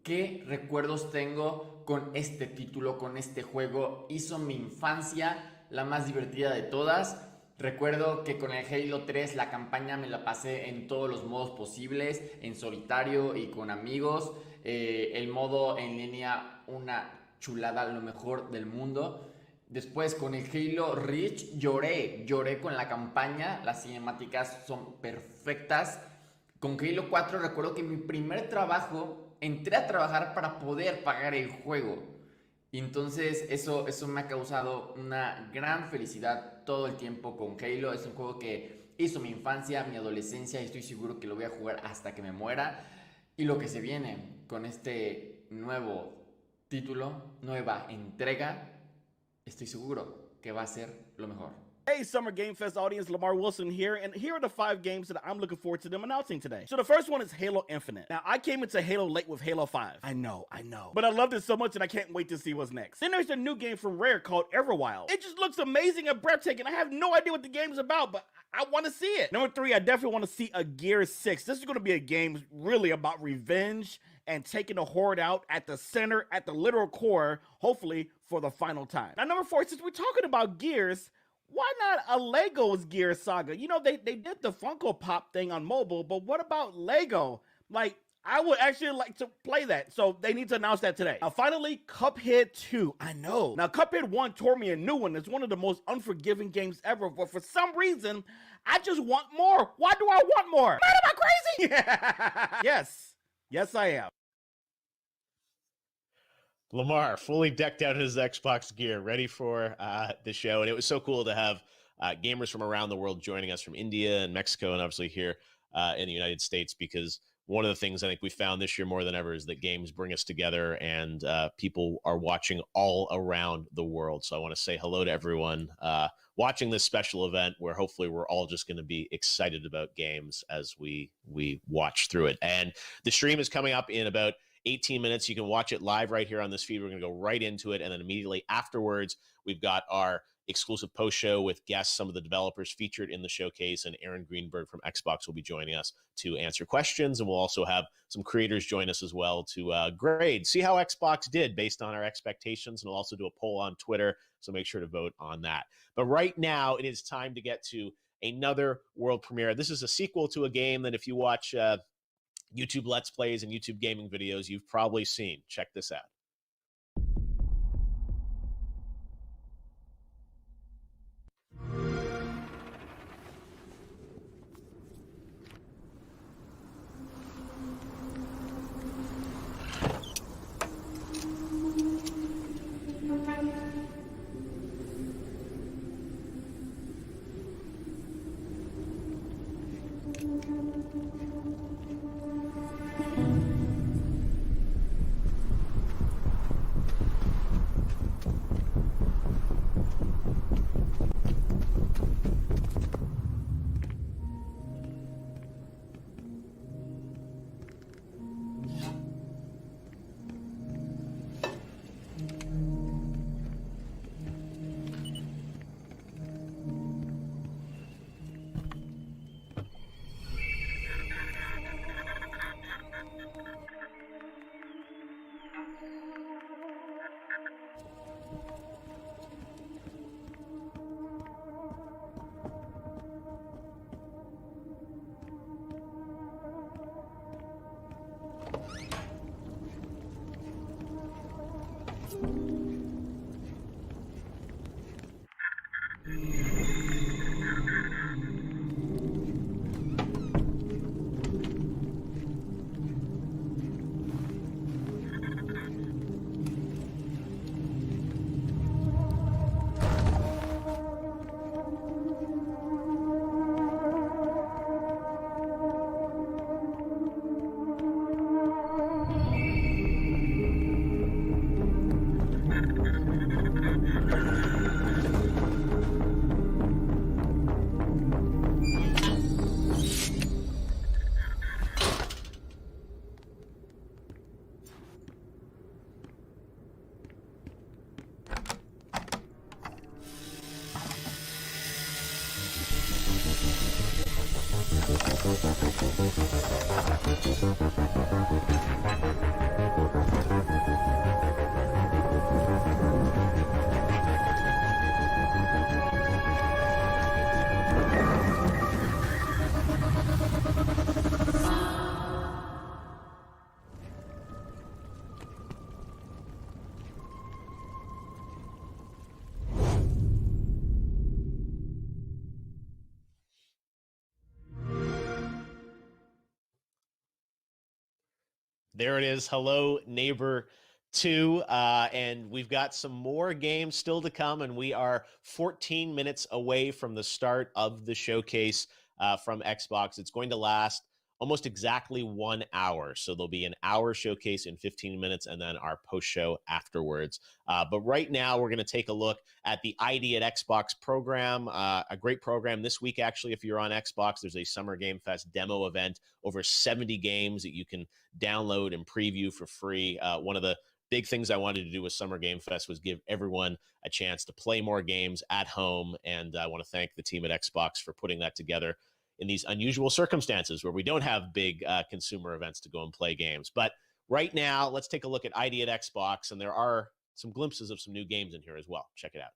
qué recuerdos tengo con este título, con este juego. Hizo mi infancia la más divertida de todas. Recuerdo que con el Halo 3 la campaña me la pasé en todos los modos posibles, en solitario y con amigos. El modo en línea, una chulada, lo mejor del mundo. Después con el Halo Reach lloré con la campaña, las cinemáticas son perfectas. Con Halo 4 recuerdo que mi primer trabajo, entré a trabajar para poder pagar el juego. Y entonces eso me ha causado una gran felicidad todo el tiempo con Halo. Es un juego que hizo mi infancia, mi adolescencia, y estoy seguro que lo voy a jugar hasta que me muera. Y lo que se viene con este nuevo título, nueva entrega, estoy seguro que va a ser lo mejor. Hey, Summer Game Fest audience, Lamar Wilson here, and here are the 5 games that I'm looking forward to them announcing today. So the first one is Halo Infinite. Now, I came into Halo late with Halo 5. I know. But I loved it so much and I can't wait to see what's next. Then there's a new game from Rare called Everwild. It just looks amazing and breathtaking. I have no idea what the game's about, but I want to see it. Number 3, I definitely want to see a Gears 6. This is going to be a game really about revenge and taking the Horde out at the center, at the literal core, hopefully for the final time. Now, number 4, since we're talking about Gears, why not a Lego's Gears Saga? You know, they did the Funko Pop thing on mobile, but what about Lego? Like, I would actually like to play that, so they need to announce that today. Now, finally, Cuphead 2. I know. Now, Cuphead 1 tore me a new one. It's one of the most unforgiving games ever, but for some reason, I just want more. Why do I want more? Man, am I crazy? Yes, I am. Lamar, fully decked out in his Xbox gear, ready for the show. And it was so cool to have gamers from around the world joining us from India and Mexico and obviously here in the United States, because one of the things I think we found this year more than ever is that games bring us together, and people are watching all around the world. So I want to say hello to everyone watching this special event, where hopefully we're all just going to be excited about games as we watch through it. And the stream is coming up in about 18 minutes. You can watch it live right here on this feed. We're going to go right into it. And then immediately afterwards, we've got our exclusive post show with guests, some of the developers featured in the showcase, and Aaron Greenberg from Xbox will be joining us to answer questions. And we'll also have some creators join us as well to grade, see how Xbox did based on our expectations. And we'll also do a poll on Twitter, so make sure to vote on that. But right now, it is time to get to another world premiere. This is a sequel to a game that if you watch YouTube Let's Plays and YouTube gaming videos, you've probably seen. Check this out. There it is. Hello, Neighbor 2. And we've got some more games still to come, and we are 14 minutes away from the start of the showcase from Xbox. It's going to last almost exactly 1 hour. So there'll be an hour showcase in 15 minutes and then our post show afterwards. But right now, we're going to take a look at the ID at Xbox program, a great program this week, actually. If you're on Xbox, there's a Summer Game Fest demo event, over 70 games that you can download and preview for free. One of the big things I wanted to do with Summer Game Fest was give everyone a chance to play more games at home. And I want to thank the team at Xbox for putting that together in these unusual circumstances where we don't have big consumer events to go and play games. But right now, let's take a look at ID at Xbox, and there are some glimpses of some new games in here as well. Check it out.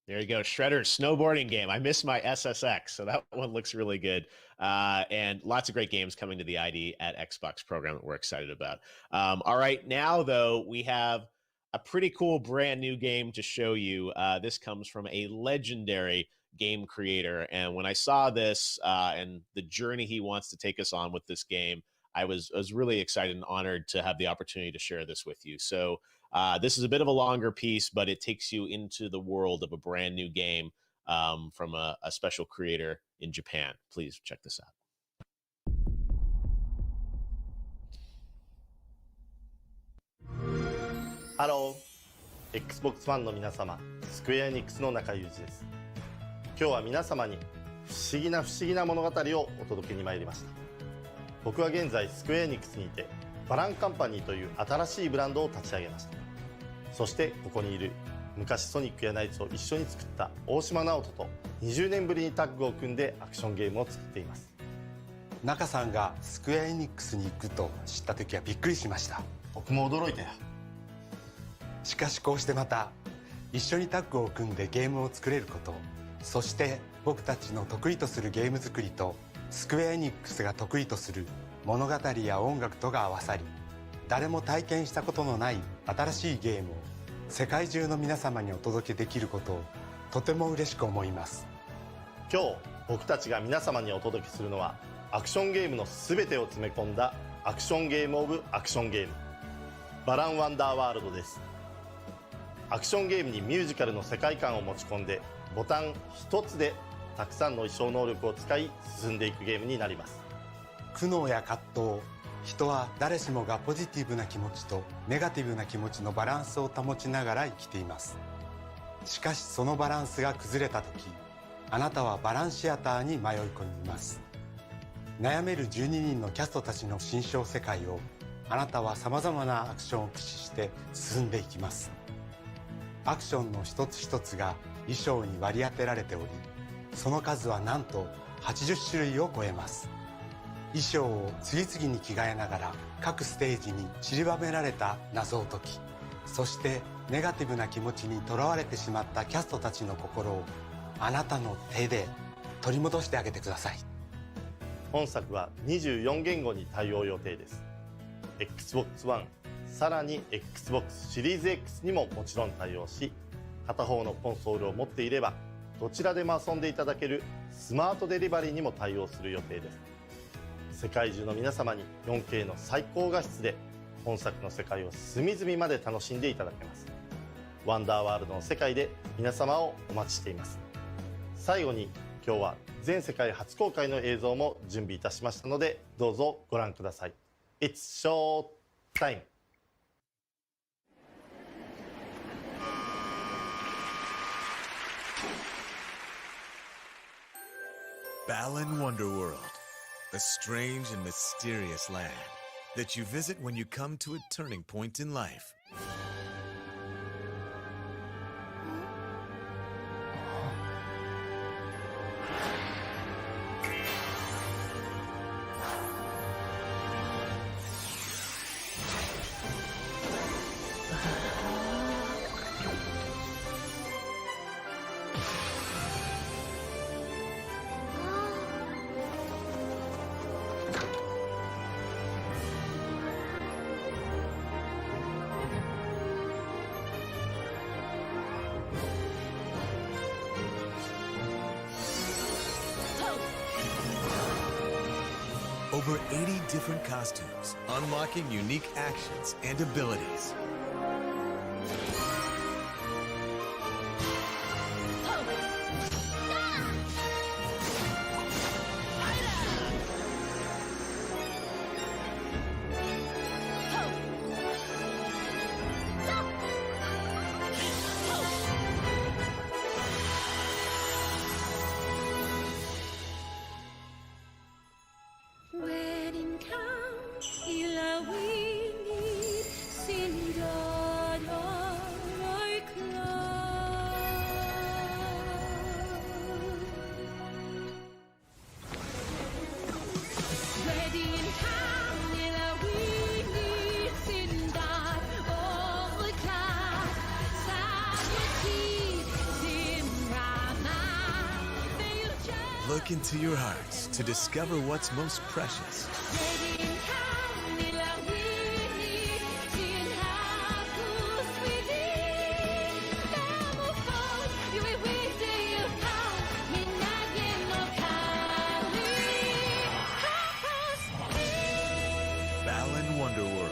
There you go. Shredder's snowboarding game. I miss my SSX, so that one looks really good. And lots of great games coming to the ID at Xbox program that we're excited about. All right, now, though, we have a pretty cool brand new game to show you. This comes from a legendary game creator. And when I saw this and the journey he wants to take us on with this game, I was really excited and honored to have the opportunity to share this with you. So this is a bit of a longer piece, but it takes you into the world of a brand new game from a special creator in Japan. Please check this out. ハロー Xbox ファンの皆様、スクエアエニックスの中裕二です。今日は皆様に不思議な物語をお届けに参りました。僕は現在スクエアエニックスにいてバランカンパニーという新しいブランドを立ち上げました。そしてここにいる昔ソニックやナイツを一緒に作った大島直人と20年ぶりにタッグを組んでアクションゲームを作っています。中さんがスクエアエニックスに行くと知った時はびっくりしました。僕も驚いたよ。しかしこうしてまた一緒にタッグを組んでゲームを作れること、そして僕たちの得意とするゲーム作りとスクエアエニックスが得意とする物語や音楽とが合わさり、誰も体験したことのない新しいゲームを世界中の皆様にお届けできることをとても嬉しく思います。今日僕たちが皆様にお届けするのはアクションゲームの全てを詰め込んだアクションゲームオブアクションゲーム、バランワンダーワールドです。アクションゲームにミュージカルの世界観を持ち込んでボタン一つでたくさんの衣装能力を使い進んでいくゲームになります。苦悩や葛藤、人は誰しもがポジティブな気持ちとネガティブな気持ちのバランスを保ちながら生きています。しかしそのバランスが崩れた時、あなたはバランシアターに迷い込みます。悩める12人のキャストたちの心象世界をあなたはさまざまなアクションを駆使して進んでいきます。アクションの一つ一つが衣装に割り当てられており、その数はなんと80種類を超えます。衣装を次々に着替えながら各ステージに散りばめられた謎を解き、そしてネガティブな気持ちにとらわれてしまったキャストたちの心をあなたの手で取り戻してあげてください。本作は24言語に対応予定です。 Xbox One、 さらに Xbox シリーズ X にももちろん対応し、片方のコンソールを持っていればどちらでも遊んでいただけるスマートデリバリーにも対応する予定です。世界中の皆様に 4K の最高画質で本作の世界を隅々まで楽しんでいただけます。ワンダーワールドの世界で皆様をお待ちしています。最後に今日は全世界初公開の映像も準備いたしましたので、どうぞご覧ください。It's show time! Balan Wonderworld, a strange and mysterious land that you visit when you come to a turning point in life. Over 80 different costumes, unlocking unique actions and abilities. Wedding count, ilawini, sindoro. Look into your hearts to discover what's most precious. Balan Wonderworld.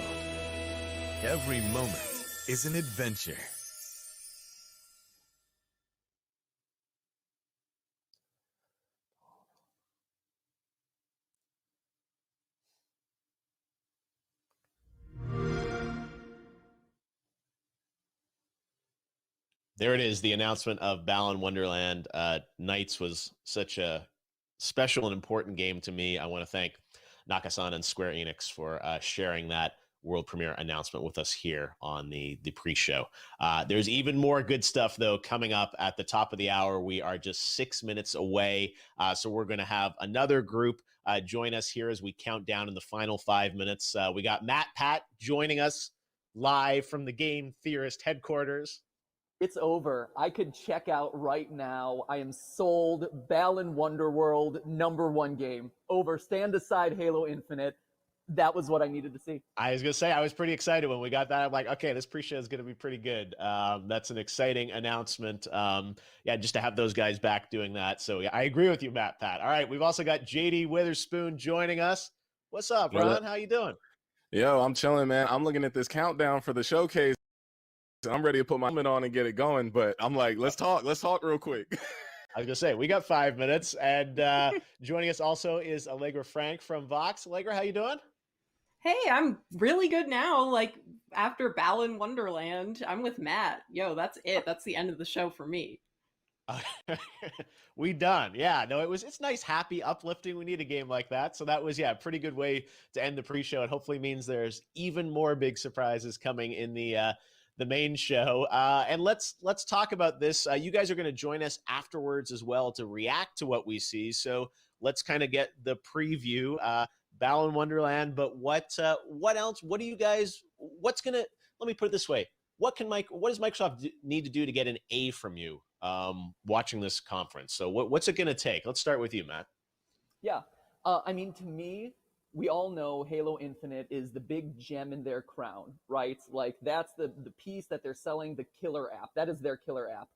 Every moment is an adventure. There it is, the announcement of Balan Wonderland. Nights was such a special and important game to me. I want to thank Nakasan and Square Enix for sharing that world premiere announcement with us here on the pre-show. There's even more good stuff, though, coming up at the top of the hour. We are just 6 minutes away, so we're going to have another group join us here as we count down in the final 5 minutes. We got Matt Pat joining us live from the Game Theorist headquarters. It's over. I could check out right now. I am sold. Balan Wonderworld, #1 game. Over. Stand aside Halo Infinite. That was what I needed to see. I was going to say, I was pretty excited when we got that. I'm like, okay, this pre-show is going to be pretty good. That's an exciting announcement. Yeah, just to have those guys back doing that. So yeah, I agree with you, Matt Pat. All right, we've also got JD Witherspoon joining us. What's up, Ron? How you doing? Yo, I'm chilling, man. I'm looking at this countdown for the showcase. I'm ready to put my helmet on and get it going, but I'm like, let's talk real quick. I was gonna say, we got 5 minutes, and joining us also is Allegra Frank from Vox. Allegra, how you doing? Hey, I'm really good now. Like, after Balan Wonderland, I'm with Matt. Yo, that's it. That's the end of the show for me. We done. Yeah, no, it's nice, happy, uplifting. We need a game like that. So that was, yeah, a pretty good way to end the pre-show. It hopefully means there's even more big surprises coming in the main show. And let's talk about this. You guys are going to join us afterwards as well to react to what we see. So let's kind of get the preview. Balan Wonderland, but what else? What do you guys? Let me put it this way: what does Microsoft need to do to get an A from you watching this conference? So what's it going to take? Let's start with you, Matt. Yeah, I mean, to me, we all know Halo Infinite is the big gem in their crown, right? Like, that's the piece that they're selling, the killer app. That is their killer app.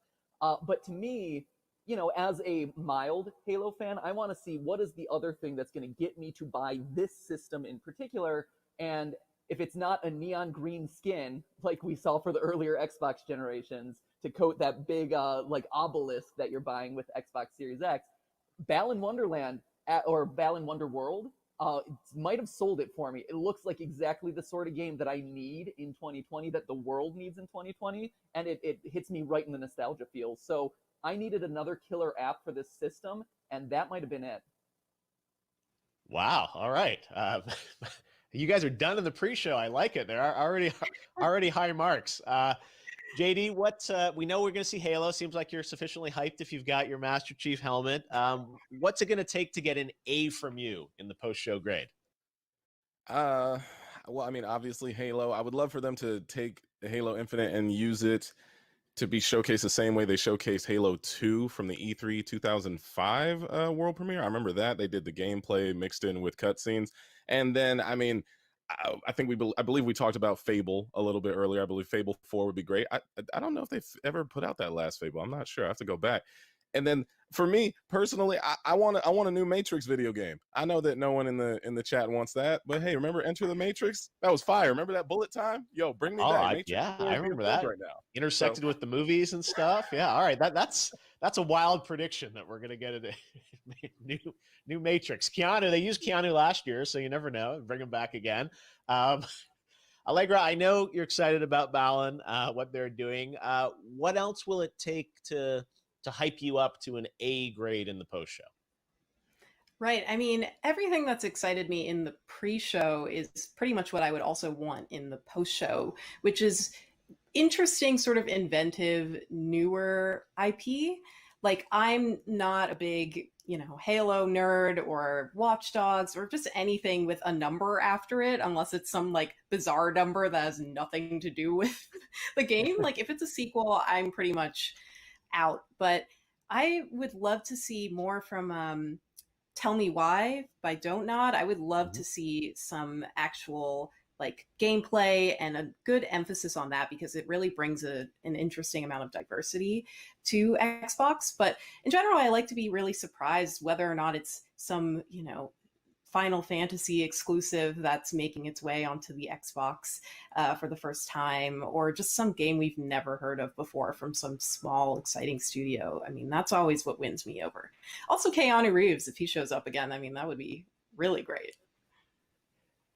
But to me, you know, as a mild Halo fan, I want to see what is the other thing that's going to get me to buy this system in particular. And if it's not a neon green skin, like we saw for the earlier Xbox generations, to coat that big, like, obelisk that you're buying with Xbox Series X, Balan Wonderland, or Balan Wonderworld, might have sold it for me. It looks like exactly the sort of game that I need in 2020, that the world needs in 2020, and it hits me right in the nostalgia feels. So I needed another killer app for this system, and that might have been it. Wow. All right. You guys are done in the pre-show. I like it. There are already high marks. JD, we know we're going to see Halo. Seems like you're sufficiently hyped if you've got your Master Chief helmet. What's it going to take to get an A from you in the post-show grade? Well, I mean, obviously Halo. I would love for them to take Halo Infinite and use it to be showcased the same way they showcased Halo 2 from the E3 2005 world premiere. I remember that. They did the gameplay mixed in with cutscenes. And then, I mean, I believe we talked about Fable a little bit earlier. I believe Fable 4 would be great. I don't know if they've ever put out that last Fable. I'm not sure. I have to go back. And then for me personally, I want a new Matrix video game. I know that no one in the chat wants that, but hey, remember Enter the Matrix? That was fire. Remember that bullet time? Yo, bring me back. Matrix Yeah, I remember that. Right now. Intersected with the movies and stuff. Yeah, all right. That's a wild prediction that we're gonna get a new Matrix. Keanu, they used Keanu last year, so you never know. Bring him back again. Allegra, I know you're excited about Balan, what they're doing. What else will it take to hype you up to an A grade in the post show? Right. I mean, everything that's excited me in the pre-show is pretty much what I would also want in the post-show, which is interesting, sort of inventive, newer IP. Like, I'm not a big, Halo nerd or Watch Dogs or just anything with a number after it, unless it's some like bizarre number that has nothing to do with the game. Like, if it's a sequel, I'm pretty much out. But I would love to see more from Tell Me Why by Don't Nod. I would love to see some actual like gameplay and a good emphasis on that, because it really brings an interesting amount of diversity to Xbox. But in general, I like to be really surprised whether or not it's some, Final Fantasy exclusive that's making its way onto the Xbox for the first time, or just some game we've never heard of before from some small, exciting studio. I mean, that's always what wins me over. Also, Keanu Reeves, if he shows up again, I mean, that would be really great.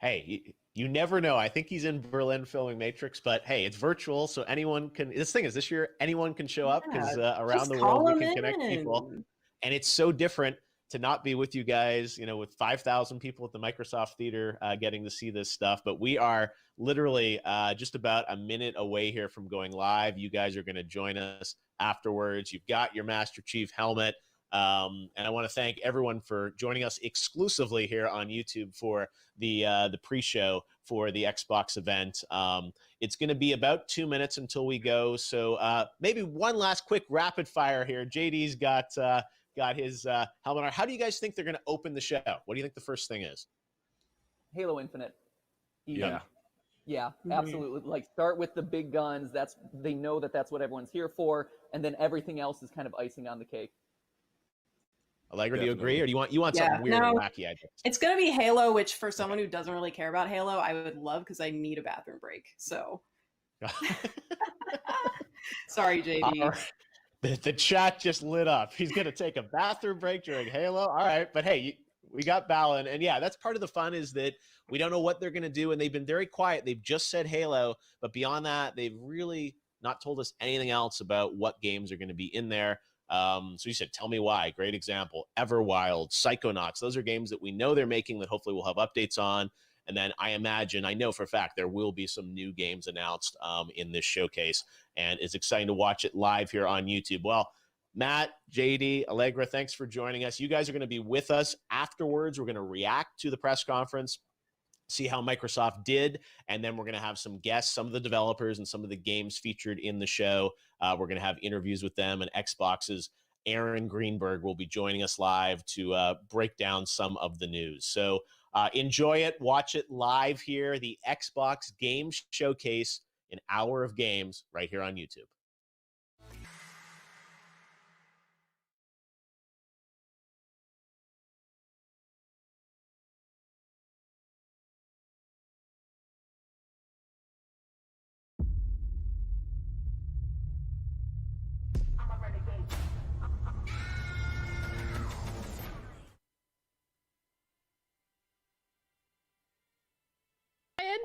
Hey, you never know. I think he's in Berlin filming Matrix, but hey, it's virtual, so anyone can. This year, anyone can show up because around the world we can connect people, and it's so different to not be with you guys, with 5,000 people at the Microsoft Theater getting to see this stuff. But we are literally just about a minute away here from going live. You guys are going to join us afterwards. You've got your Master Chief helmet. And I want to thank everyone for joining us exclusively here on YouTube for the pre-show for the Xbox event. It's going to be about 2 minutes until we go. So maybe one last quick rapid fire here. JD's got his helmet on. How do you guys think they're going to open the show? What do you think the first thing is? Halo Infinite. Yeah. Yeah, absolutely. Like, start with the big guns. They know that's what everyone's here for, and then everything else is kind of icing on the cake. Allegra, do you agree, or do you want something weird and wacky? I guess it's going to be Halo, which for someone who doesn't really care about Halo, I would love, because I need a bathroom break. So, sorry, JD. The chat just lit up. He's going to take a bathroom break during Halo. All right, but hey, we got Balin, and yeah, that's part of the fun, is that we don't know what they're going to do, and they've been very quiet. They've just said Halo, but beyond that, they've really not told us anything else about what games are going to be in there. So you said Tell Me Why, great example. Everwild, Psychonauts, those are games that we know they're making that hopefully we'll have updates on. And then I know for a fact there will be some new games announced in this showcase, and it's exciting to watch it live here on YouTube. Well, Matt, JD, Allegra, thanks for joining us. You guys are going to be with us afterwards. We're going to react to the press conference, see how Microsoft did, and then we're going to have some guests, some of the developers and some of the games featured in the show. We're going to have interviews with them, and Xbox's Aaron Greenberg will be joining us live to break down some of the news. So enjoy it. Watch it live here, the Xbox Games Showcase, an hour of games right here on YouTube.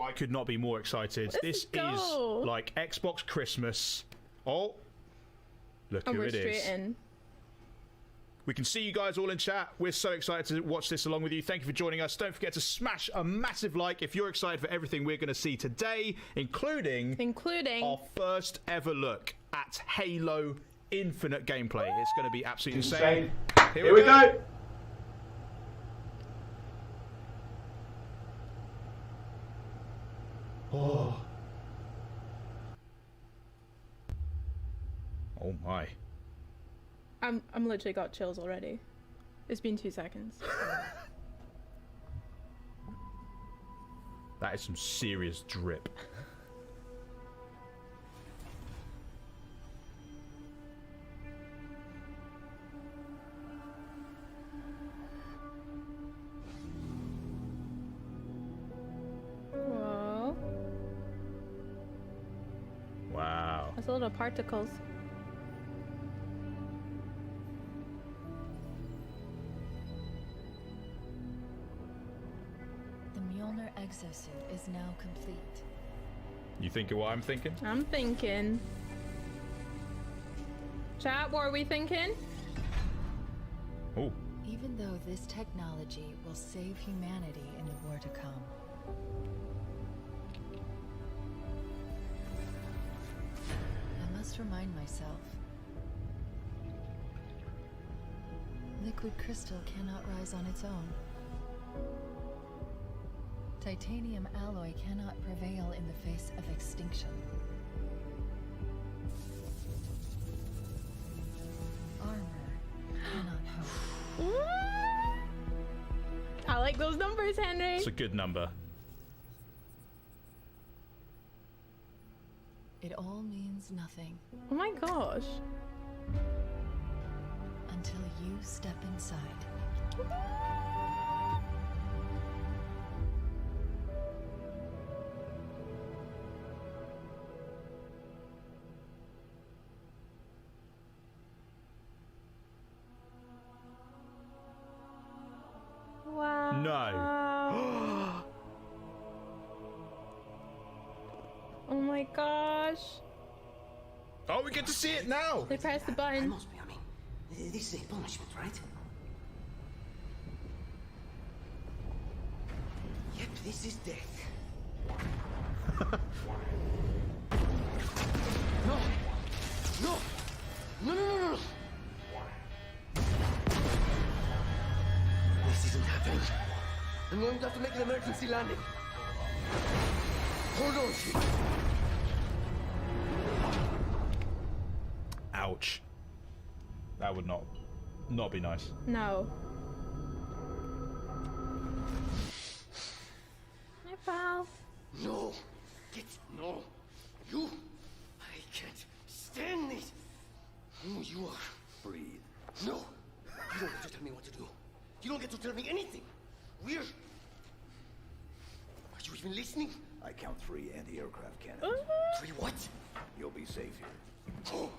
I could not be more excited. This is like Xbox Christmas. Oh, look who it is. In. We can see you guys all in chat. We're so excited to watch this along with you. Thank you for joining us. Don't forget to smash a massive like if you're excited for everything we're going to see today, including our first ever look at Halo Infinite gameplay. It's going to be absolutely insane. Here we go. Oh. Oh my. I'm literally got chills already. It's been 2 seconds. That is some serious drip. Whoa. Wow. That's a little particles. Exosuit is now complete. You thinking what I'm thinking? I'm thinking. Chat, what are we thinking? Oh. Even though this technology will save humanity in the war to come, I must remind myself. Liquid crystal cannot rise on its own. Titanium alloy cannot prevail in the face of extinction. Armor cannot hope. like those numbers, Henry. It's a good number. It all means nothing. Oh my gosh. Until you step inside. Wow. No. Oh my gosh. Oh, we get to see it now. They pressed the button. This is a punishment, right? Yep, this is death. No! No! No, no, no, no! This isn't happening. I'm going to have to make an emergency landing. Hold on, shit. Ouch. That would not be nice. No. Hi, pal. No! No! You! I can't stand this! Who you are? Breathe. No! You don't get to tell me what to do. You don't get to tell me anything. We're... Are you even listening? I count 3 anti-aircraft cannons. 3 what? You'll be safe here. Oh,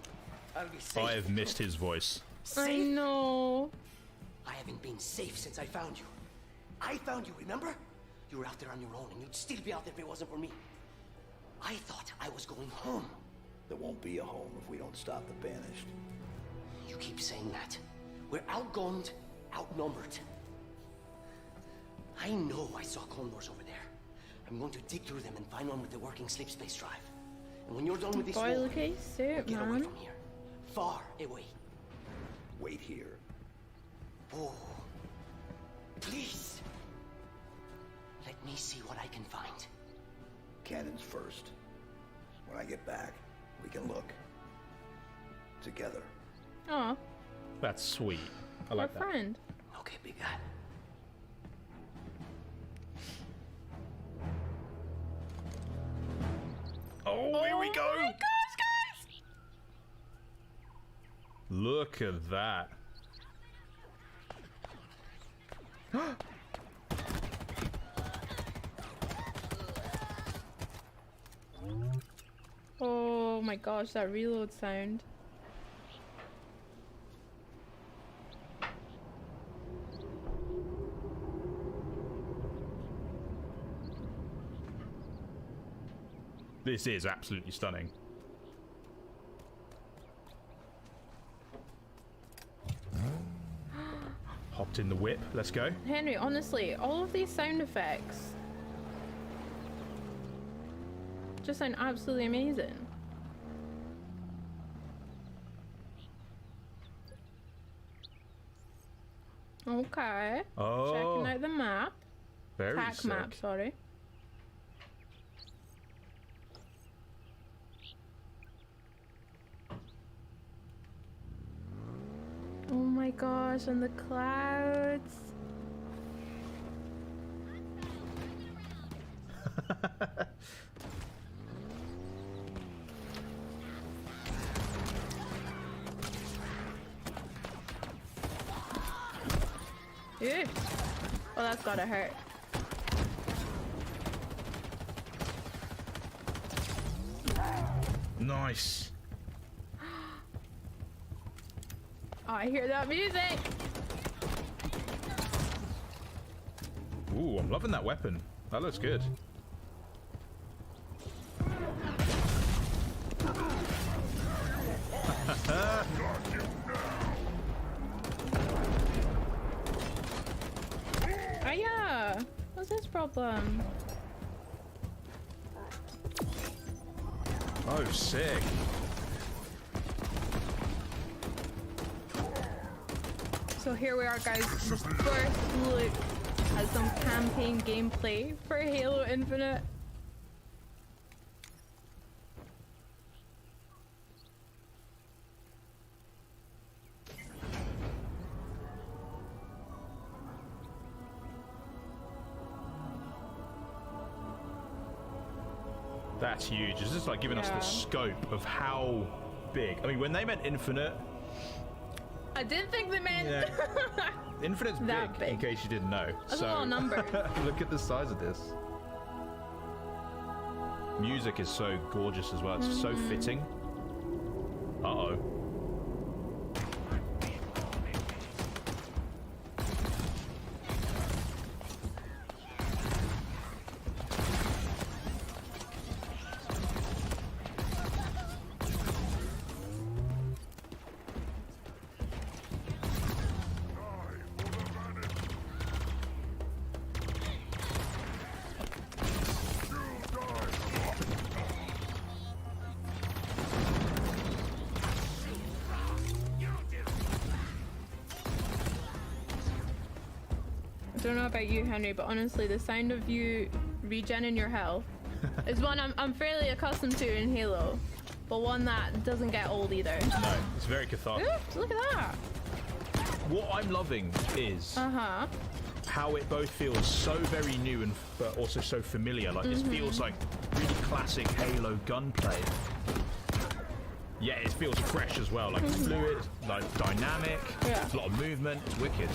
I'll be safe. I have missed his voice. I know. I haven't been safe since I found you. I found you, remember? You were out there on your own, and you'd still be out there if it wasn't for me. I thought I was going home. There won't be a home if we don't stop the banished. You keep saying that. We're outgunned, outnumbered. I know I saw Condors over there. I'm going to dig through them and find one with the working sleep space drive. And when you're done with this war, Boil case soup, get away man. from here. Far away. Wait here. Oh, please. Let me see what I can find. Cannons first. When I get back, we can look. Together. Aw, That's sweet. I our like that. friend. Okay, big guy. Oh, here we go. Oh my gosh, guys! Look at that. Oh my gosh, that reload sound. This is absolutely stunning. Hopped in the whip. Let's go. Henry, honestly, all of these sound effects just sound absolutely amazing. Okay. Oh. Checking out the map. Very Tac sick. map, sorry. Oh my gosh, and the clouds. Ew. Oh, that's gotta hurt. Nice. Oh, I hear that music. Ooh, I'm loving that weapon. That looks good. Oh yeah. What's his problem? Oh, sick. So here we are, guys. The first look at some campaign gameplay for Halo Infinite. That's huge. It's just like giving us the scope of how big. I mean, when they meant infinite, I didn't think they meant infinite's that big. in case you didn't know. That's a lot of numbers. Look at the size of this. Music is so gorgeous as well. It's so fitting. Uh-oh. I don't know about you, Henry, but honestly, the sound of you regenerating your health is one I'm fairly accustomed to in Halo, but one that doesn't get old either. No, it's very cathartic. Oops, look at that. What I'm loving is how it both feels so very new and but also so familiar. Like this feels like really classic Halo gunplay. Yeah, it feels fresh as well, like fluid, like dynamic. Yeah. There's a lot of movement. It's wicked.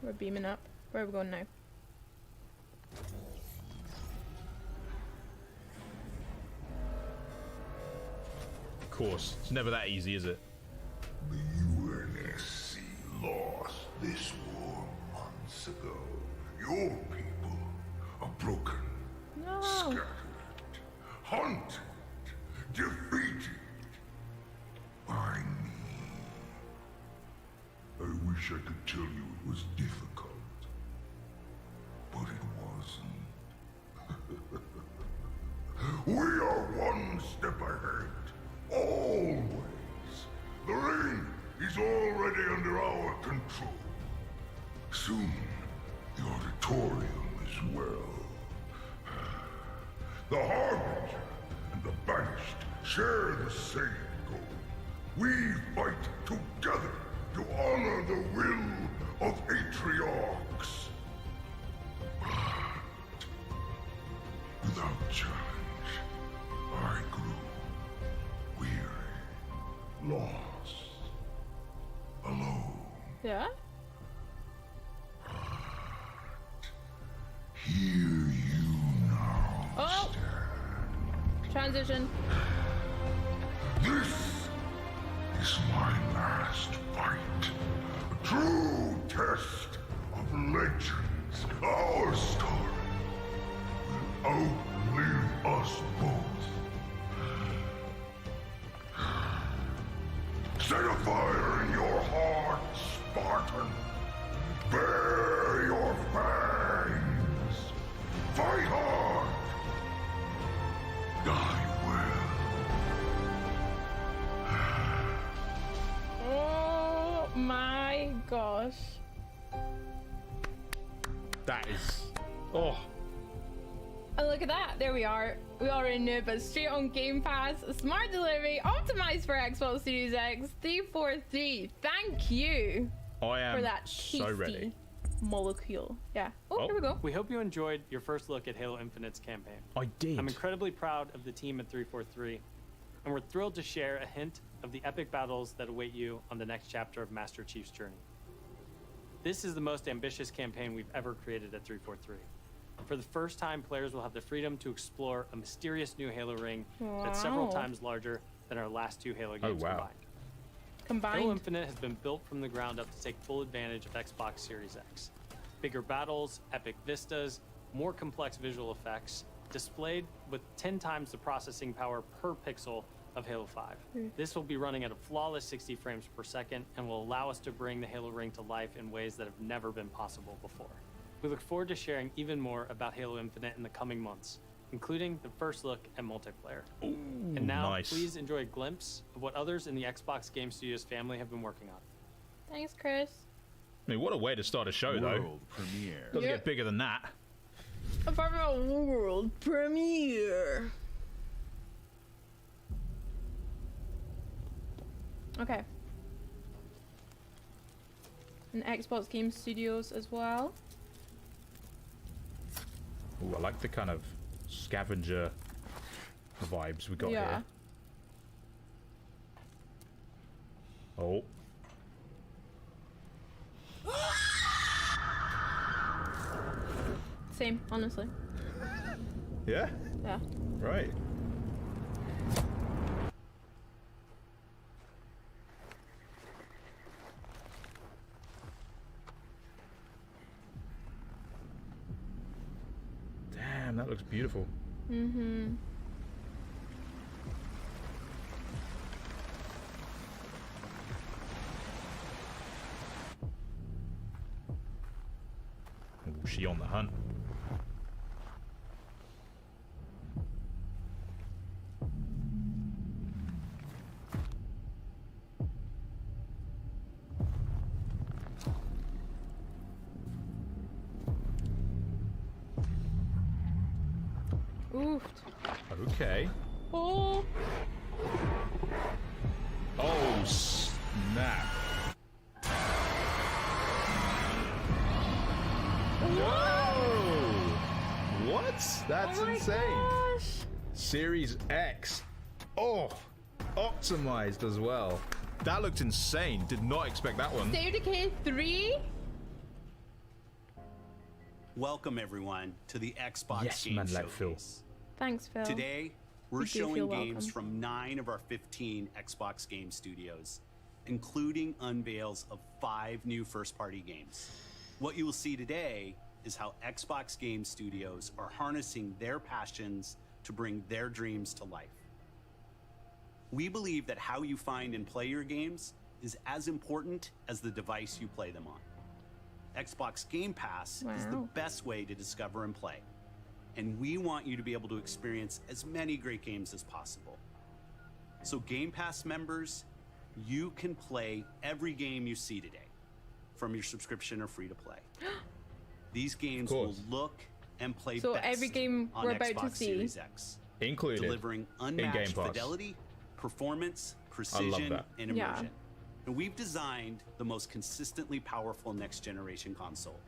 We're beaming up. Where are we going now? Of course, it's never that easy, is it? The UNSC lost this war months ago. Your people are broken, scattered, hunted, defeated by me. I wish I could tell you it was difficult, but it wasn't. We are one step ahead, always. The ring is already under our control. Soon, the auditorium as well. The Harbinger and the Banished share the same goal. We fight together to honor the will of Atriox. But without challenge, I grew weary, lost, alone. Yeah? Here you now stand. Transition. This is my last fight. A true test of legends. Our story will outlive us both. Set a fire in your heart, Spartan. Bare your fangs. Fight hard. Die well. Oh my gosh. That is... Oh. And look at that. There we are. We already knew, but straight on Game Pass, smart delivery, optimized for Xbox Series X, 343. Thank you I am for that tasty so ready. molecule. Yeah. Oh, here we go. We hope you enjoyed your first look at Halo Infinite's campaign. I did. I'm incredibly proud of the team at 343, and we're thrilled to share a hint of the epic battles that await you on the next chapter of Master Chief's journey. This is the most ambitious campaign we've ever created at 343. For the first time, players will have the freedom to explore a mysterious new Halo ring that's several times larger than our last two Halo games combined. Halo Infinite has been built from the ground up to take full advantage of Xbox Series X. Bigger battles, epic vistas, more complex visual effects, displayed with 10 times the processing power per pixel of Halo 5. This will be running at a flawless 60 frames per second and will allow us to bring the Halo ring to life in ways that have never been possible before. We look forward to sharing even more about Halo Infinite in the coming months, including the first look at multiplayer. And now, nice. please enjoy a glimpse of what others in the Xbox Game Studios family have been working on. Thanks, Chris. I mean, what a way to start a show, though. World premiere. Doesn't get bigger than that. Apart from a world premiere. Okay. And Xbox Game Studios as well. Ooh, I like the kind of scavenger vibes we got here. Oh. Same, honestly. Yeah? Yeah. Right. Damn, that looks beautiful. Mm-hmm. Ooh, she on the hunt. Oof. Okay. Oh. Oh, snap. No! What? That's insane. Gosh. Series X. Oh, optimized as well. That looked insane. Did not expect that one. State of Decay 3? Welcome everyone to the Xbox Game Showcase. Thanks, Phil. Today, we're You do showing feel games welcome. from 9 of our 15 Xbox Game Studios, including unveils of 5 new first-party games. What you will see today is how Xbox Game Studios are harnessing their passions to bring their dreams to life. We believe that how you find and play your games is as important as the device you play them on. Xbox Game Pass is the best way to discover and play, and we want you to be able to experience as many great games as possible. So Game Pass members, you can play every game you see today from your subscription or free to play. These games will look and play So best every game on we're about to Xbox see. Series X, included delivering in Game unmatched Pass. fidelity, performance, precision, that. and immersion. And we've designed the most consistently powerful next-generation console.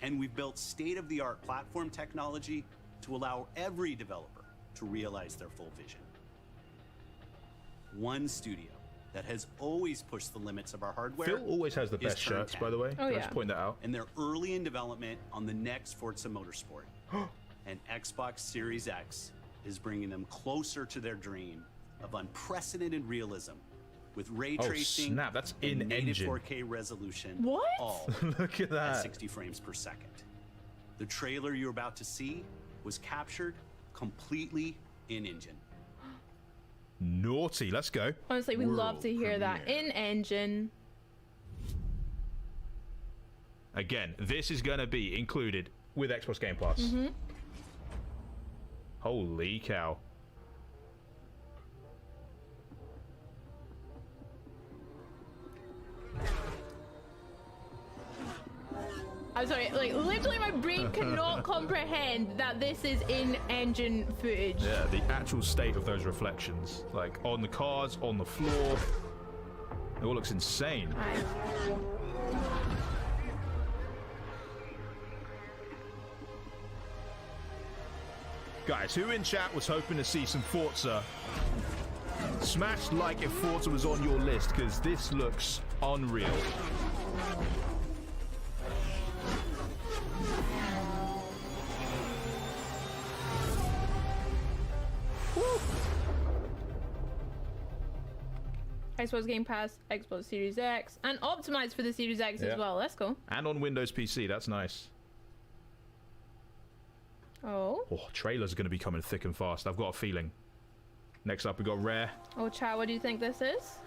And we've built state-of-the-art platform technology to allow every developer to realize their full vision. One studio that has always pushed the limits of our hardware. Phil always has the is best shirts, Turn by the way. ten. Can I just point that out? And they're early in development on the next Forza Motorsport. And Xbox Series X is bringing them closer to their dream of unprecedented realism with ray Oh, tracing snap, that's and in native engine. 4K resolution. What? All Look at that. at 60 frames per second. The trailer you're about to see was captured completely in engine. Naughty. Let's go. Honestly, we love to hear that. In engine. Again, this is going to be included with Xbox Game Pass. Mm-hmm. Holy cow. I'm sorry, like literally my brain cannot comprehend that this is in-engine footage. Yeah, the actual state of those reflections. Like on the cars, on the floor. It all looks insane. Guys, who in chat was hoping to see some Forza? Smash like if Forza was on your list, because this looks unreal. Xbox Game Pass, Xbox Series X, and optimized for the Series X Yeah. as well. Let's go. And on Windows PC, that's nice. Oh. Oh, trailers are going to be coming thick and fast. I've got a feeling. Next up, we got Rare. Oh, Chad, what do you think this is?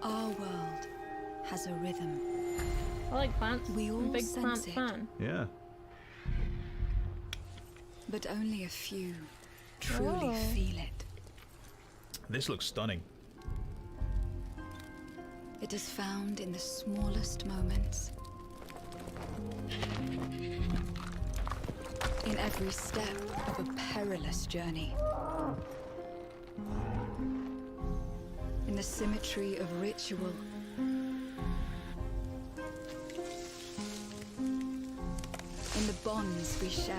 Our world has a rhythm. I like plants. We all I'm a big plant sense it. fan. Yeah. But only a few truly Oh. feel it. This looks stunning. It is found in the smallest moments. In every step of a perilous journey. In the symmetry of ritual. In the bonds we share.